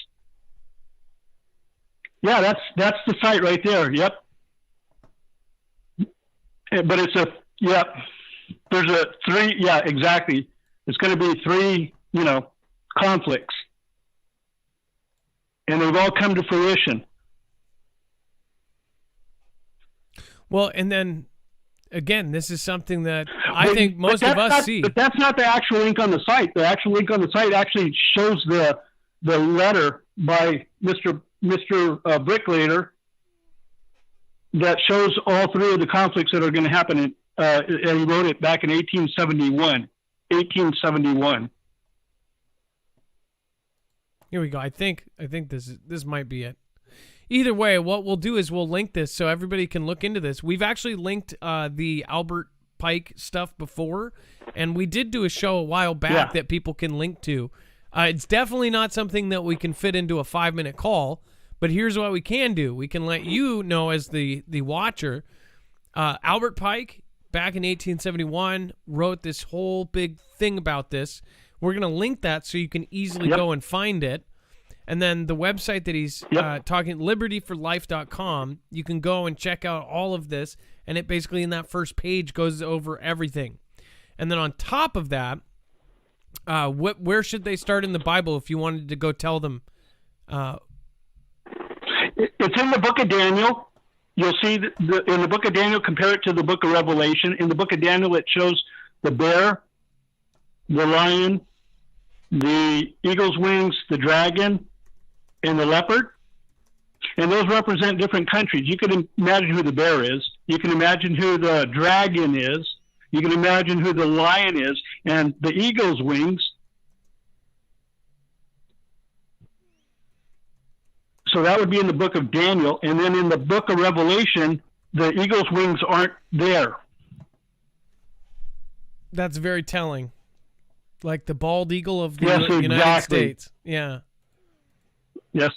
S6: Yeah, that's the site right there. Yep. But it's there's a 3, yeah, exactly. It's going to be 3, conflicts. And they've all come to fruition.
S1: Well, and then, again, this is something that I think most of us see.
S6: But that's not the actual link on the site. The actual link on the site actually shows the letter by Mr. Bricklayer that shows all 3 of the conflicts that are going to happen. And he wrote it back in 1871.
S1: Here we go. I think this might be it. Either way, what we'll do is we'll link this so everybody can look into this. We've actually linked the Albert Pike stuff before, and we did do a show a while back that people can link to. It's definitely not something that we can fit into a 5-minute call, but here's what we can do. We can let you know as the watcher. Albert Pike, back in 1871, wrote this whole big thing about this. We're going to link that so you can easily go and find it. And then the website that he's talking, libertyforlife.com, you can go and check out all of this. And it basically, in that first page, goes over everything. And then on top of that, where should they start in the Bible if you wanted to go tell them?
S6: It's in the book of Daniel. You'll see in the book of Daniel, compare it to the book of Revelation. In the book of Daniel, it shows the bear, the lion, the eagle's wings, the dragon, and the leopard. And those represent different countries. You can imagine who the bear is. You can imagine who the dragon is. You can imagine who the lion is. And the eagle's wings. So that would be in the book of Daniel. And then in the book of Revelation, the eagle's wings aren't there.
S1: That's very telling. Like the bald eagle of the United States. Yeah. Yes,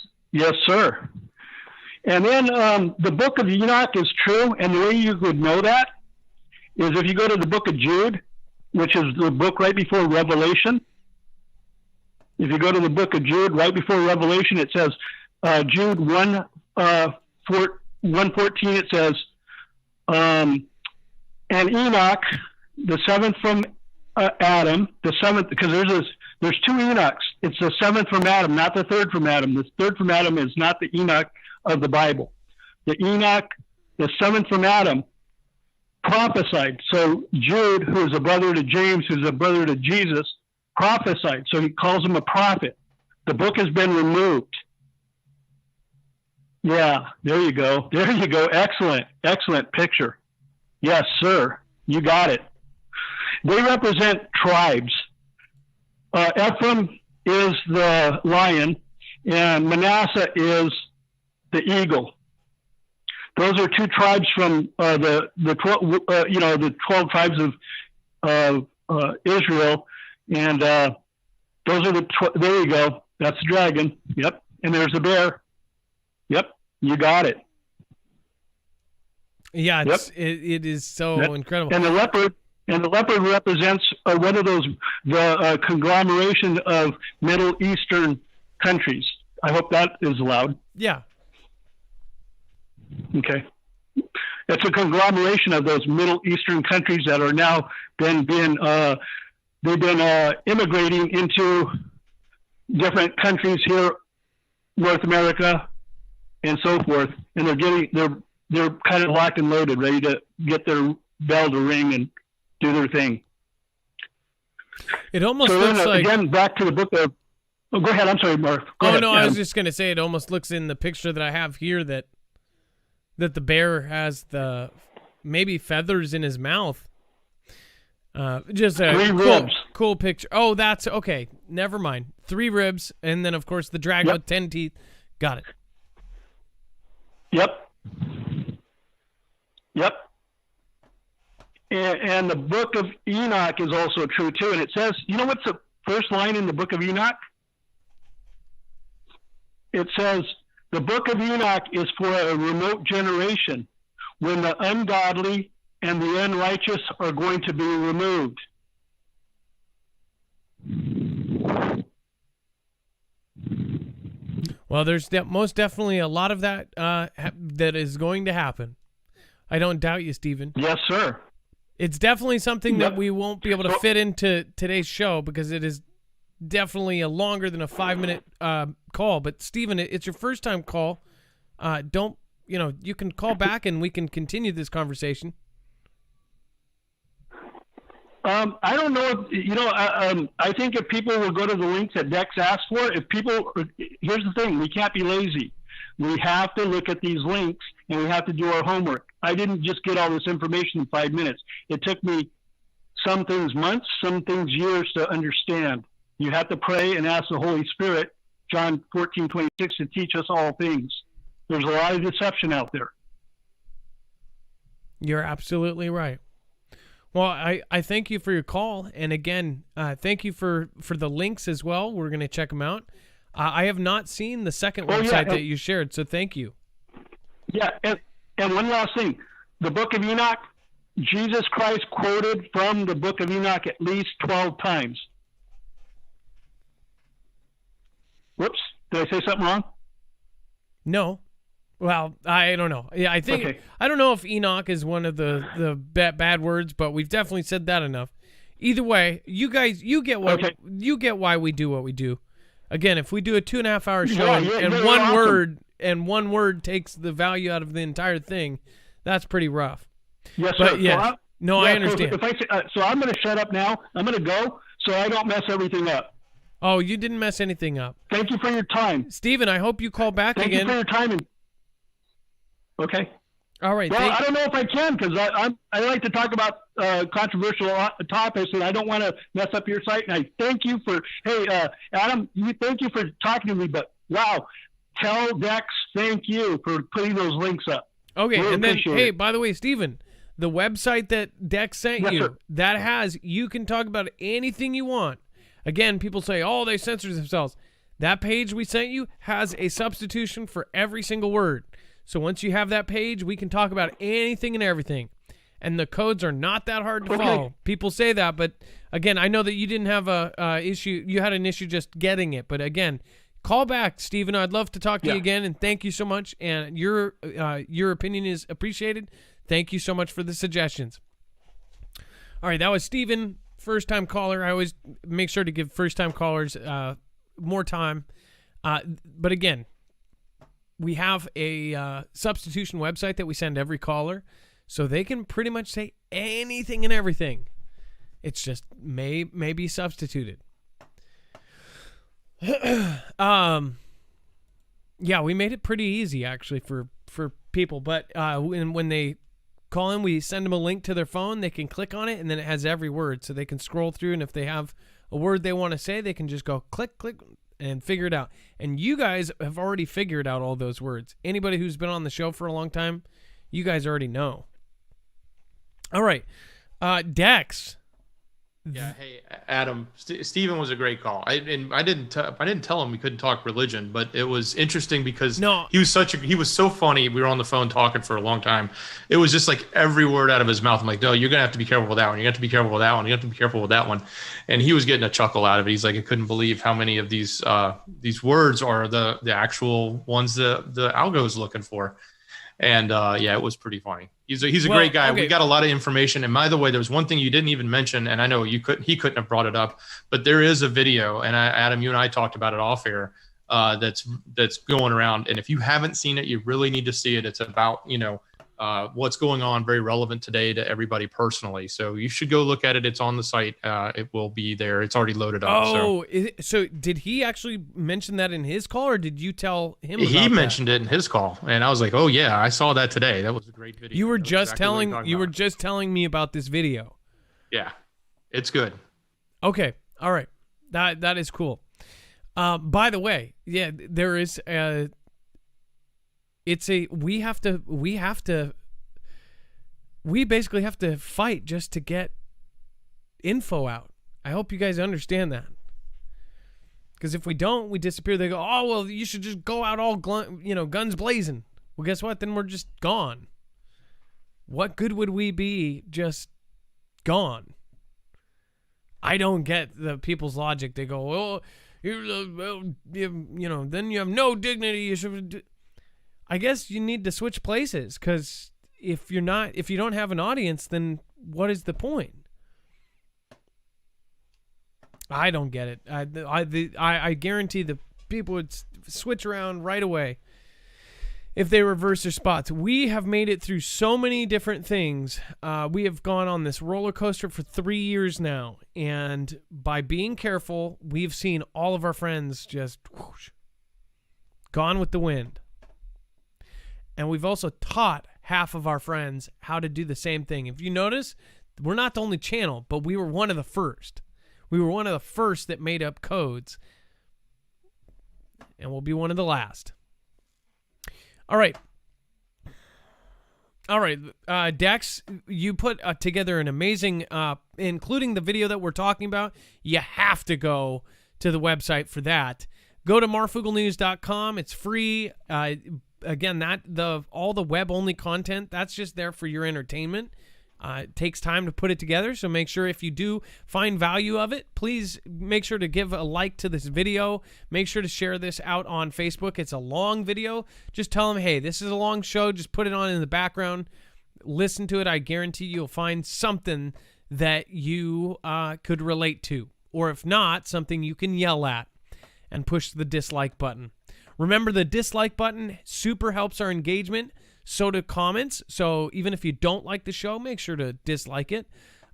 S6: sir. And then the book of Enoch is true, and the way you would know that is if you go to the book of Jude, which is the book right before Revelation. If you go to the book of Jude right before Revelation, it says, Jude 1:14, it says, and Enoch, the seventh from Adam, the seventh, because there's two Enochs. It's the seventh from Adam, not the third from Adam. The third from Adam is not the Enoch of the Bible. The Enoch, the seventh from Adam, prophesied. So Jude, who is a brother to James, who's a brother to Jesus, prophesied. So he calls him a prophet. The book has been removed. Yeah, there you go. There you go. Excellent picture. Yes, sir. You got it. They represent tribes. Ephraim is the lion, and Manasseh is the eagle. Those are two tribes from the 12 tribes of Israel, and those are there you go. That's the dragon. Yep, and there's the bear. Yep, you got it.
S1: Yeah, it is so incredible.
S6: And the leopard represents one of those the conglomeration of Middle Eastern countries. I hope that is allowed.
S1: Yeah.
S6: Okay. It's a conglomeration of those Middle Eastern countries that are now they've been immigrating into different countries here, North America, and so forth, and they're kind of locked and loaded, ready to get their bell to ring and do their thing.
S1: It almost looks like,
S6: again, back to the book of. Oh, go ahead. I'm sorry, Mark.
S1: Go ahead. I was just going to say it almost looks in the picture that I have here that the bear has the maybe feathers in his mouth. Just a cool picture. Oh, that's okay. Never mind. 3 ribs, and then of course the dragon with 10 teeth. Got it.
S6: Yep. And the book of Enoch is also true too. And it says, you know what's the first line in the book of Enoch? It says, the book of Enoch is for a remote generation when the ungodly and the unrighteous are going to be removed.
S1: Well, there's most definitely a lot of that that is going to happen. I don't doubt you, Stephen.
S6: Yes, sir.
S1: It's definitely something that we won't be able to fit into today's show because it is definitely a longer than a 5-minute call. But Stephen, it's your first time call. You can call back and we can continue this conversation.
S6: I don't know if, I think if people will go to the links that Dex asked for, here's the thing, we can't be lazy. We have to look at these links and we have to do our homework. I didn't just get all this information in 5 minutes. It took me some things months, some things years to understand. You have to pray and ask the Holy Spirit John 14:26, to teach us all things. There's a lot of deception out there.
S1: You're absolutely right. Well, I thank you for your call. And again, thank you for the links as well. We're going to check them out. I have not seen the second website that you shared, so thank you.
S6: Yeah, and one last thing. The Book of Enoch, Jesus Christ quoted from the Book of Enoch at least 12 times. Whoops, did I say something wrong?
S1: No. Well, I don't know. Yeah, I think
S6: Okay.
S1: I don't know if Enoch is one of the bad words, but we've definitely said that enough. Either way, you guys, you get why we do what we do. Again, if we do a 2.5 hour show and one word takes the value out of the entire thing, that's pretty rough.
S6: Yes,
S1: but
S6: sir.
S1: yeah, I understand.
S6: So, if I say, so I'm going to shut up now. I'm going to go so I don't mess everything up.
S1: Oh, you didn't mess anything up.
S6: Thank you for your time.
S1: Stephen, I hope you call back
S6: Thank
S1: again.
S6: you for your time. Okay.
S1: All right.
S6: Well, I don't know if I can because I like to talk about controversial topics, and I don't want to mess up your site. And I thank you for, Adam, thank you for talking to me. But wow, tell Dex thank you for putting those links up.
S1: Okay,
S6: really
S1: and then
S6: it.
S1: By the way, Stephen, the website that Dex sent
S6: Yes,
S1: you,
S6: sir.
S1: that you can talk about anything you want. Again, people say, oh, they censor themselves. That page we sent you has a substitution for every single word. So once you have that page, we can talk about anything and everything. And the codes are not that hard to follow. People say that, but again, I know that you didn't have a issue. You had an issue just getting it. But again, call back, Stephen. I'd love to talk to you again, and thank you so much. And your opinion is appreciated. Thank you so much for the suggestions. All right, that was Stephen, first-time caller. I always make sure to give first-time callers more time. But again, we have a substitution website that we send every caller, so they can pretty much say anything and everything. It's just may be substituted. Yeah, we made it pretty easy actually for people. But when they call in, we send them a link to their phone. They can click on it, and then it has every word, so they can scroll through. And if they have a word they want to say, they can just go click, click, and figure it out. And you guys have already figured out all those words. Anybody who's been on the show for a long time, you guys already know. All right, Dex.
S2: Yeah, hey Adam, Stephen was a great call. I didn't tell him we couldn't talk religion, but it was interesting because he was so funny. We were on the phone talking for a long time. It was just like every word out of his mouth. I'm like, no, you're gonna have to be careful with that one. You have to be careful with that one. You have to be careful with that one. And he was getting a chuckle out of it. He's like, I couldn't believe how many of these words are the actual ones the algo is looking for. And it was pretty funny. He's a great guy. Okay. We got a lot of information. And by the way, there was one thing you didn't even mention, and I know he couldn't have brought it up, but there is a video, and Adam, you and I talked about it off air. That's going around, and if you haven't seen it, you really need to see it. It's about what's going on, very relevant today to everybody personally. So you should go look at it. It's on the site. It will be there. It's already loaded up.
S1: Oh, so did he actually mention that in his call, or did you tell him?
S2: He mentioned it in his call, and I was like, "Oh yeah, I saw that today. That was a great video."
S1: You were just telling me about this video.
S2: Yeah, it's good.
S1: Okay, all right, that is cool. By the way, yeah, there is we basically have to fight just to get info out. I hope you guys understand that. Because if we don't, we disappear. They go, oh, well, you should just go out all, guns blazing. Well, guess what? Then we're just gone. What good would we be just gone? I don't get the people's logic. They go, well, then you have no dignity. You should. I guess you need to switch places, because if you don't have an audience, then what is the point? I don't get it. I guarantee the people would switch around right away if they reverse their spots. We have made it through so many different things. We have gone on this roller coaster for 3 years now, and by being careful, we've seen all of our friends just whoosh, gone with the wind. And we've also taught half of our friends how to do the same thing. If you notice, we're not the only channel, but we were one of the first. We were one of the first that made up codes. and we'll be one of the last. All right. Dex, you put together an amazing, including the video that we're talking about. You have to go to the website for that. Go to marfooglenews.com. It's free. Again, all the web-only content, that's just there for your entertainment. It takes time to put it together, so make sure if you do find value of it, please make sure to give a like to this video. Make sure to share this out on Facebook. It's a long video. Just tell them, hey, this is a long show. Just put it on in the background. Listen to it. I guarantee you'll find something that you could relate to. Or if not, something you can yell at and push the dislike button. Remember, the dislike button super helps our engagement. So do comments. So even if you don't like the show, make sure to dislike it.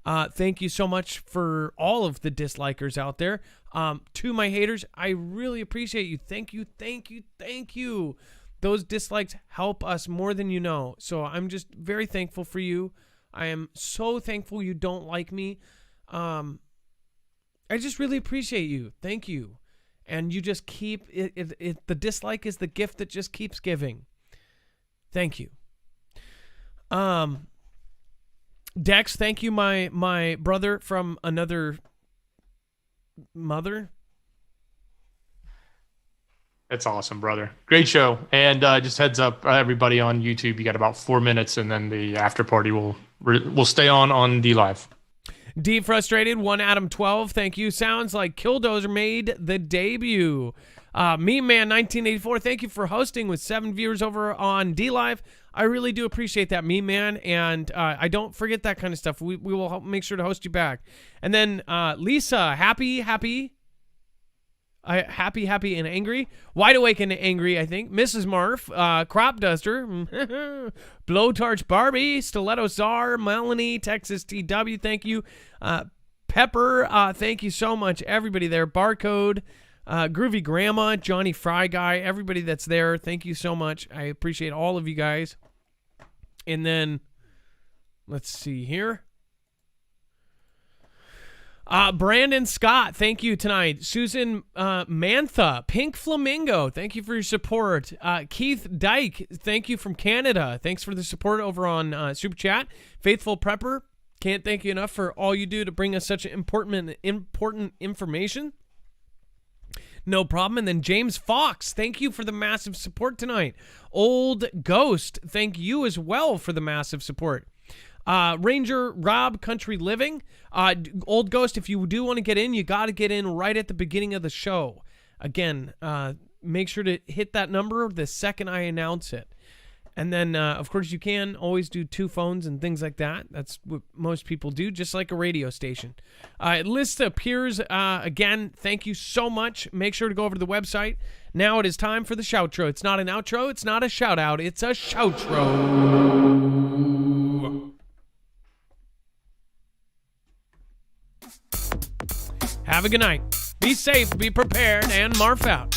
S1: Thank you so much for all of the dislikers out there. To my haters, I really appreciate you. Thank you, thank you, thank you. Those dislikes help us more than you know. So I'm just very thankful for you. I am so thankful you don't like me. I just really appreciate you. Thank you. And you just keep it. The dislike is the gift that just keeps giving. Thank you. Dex, thank you, my brother from another mother.
S2: That's awesome, brother. Great show. And just heads up, everybody on YouTube, you got about 4 minutes, and then the after party will stay on D Live.
S1: D Frustrated, 1 Adam 12, thank you. Sounds like Killdozer made the debut. Meme Man 1984, thank you for hosting with 7 viewers over on D Live. I really do appreciate that, Meme Man, and I don't forget that kind of stuff. We will make sure to host you back. And then Lisa, happy and angry, wide awake and angry, I think. Mrs. Marf, Crop Duster, Blowtorch Barbie, Stiletto Czar, Melanie, Texas TW, thank you. Pepper, thank you so much, everybody there. Barcode, Groovy Grandma, Johnny Fry Guy, everybody that's there, thank you so much. I appreciate all of you guys. And then, let's see here. Brandon Scott, thank you tonight. Susan Mantha, Pink Flamingo, thank you for your support. Keith Dyke, thank you from Canada. Thanks for the support over on Super Chat. Faithful Prepper, can't thank you enough for all you do to bring us such important information. No problem. And then James Fox, thank you for the massive support tonight. Old Ghost, thank you as well for the massive support. Ranger Rob Country Living, Old Ghost, if you do want to get in, you got to get in right at the beginning of the show. Again, make sure to hit that number the second I announce it. And then, of course, you can always do 2 phones and things like that. That's what most people do, just like a radio station. List appears, again, thank you so much. Make sure to go over to the website. Now it is time for the shoutro. It's not an outro. It's not a shout-out. It's a shoutro. Have a good night. Be safe, be prepared, and Marf out.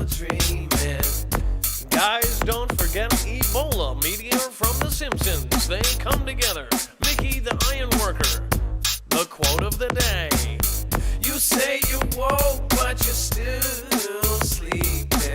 S7: Dreaming.
S1: Guys, don't forget Ebola, meteor from The Simpsons. They come together. Mickey the Ironworker. The quote of the day. You say you woke, but you're still sleeping.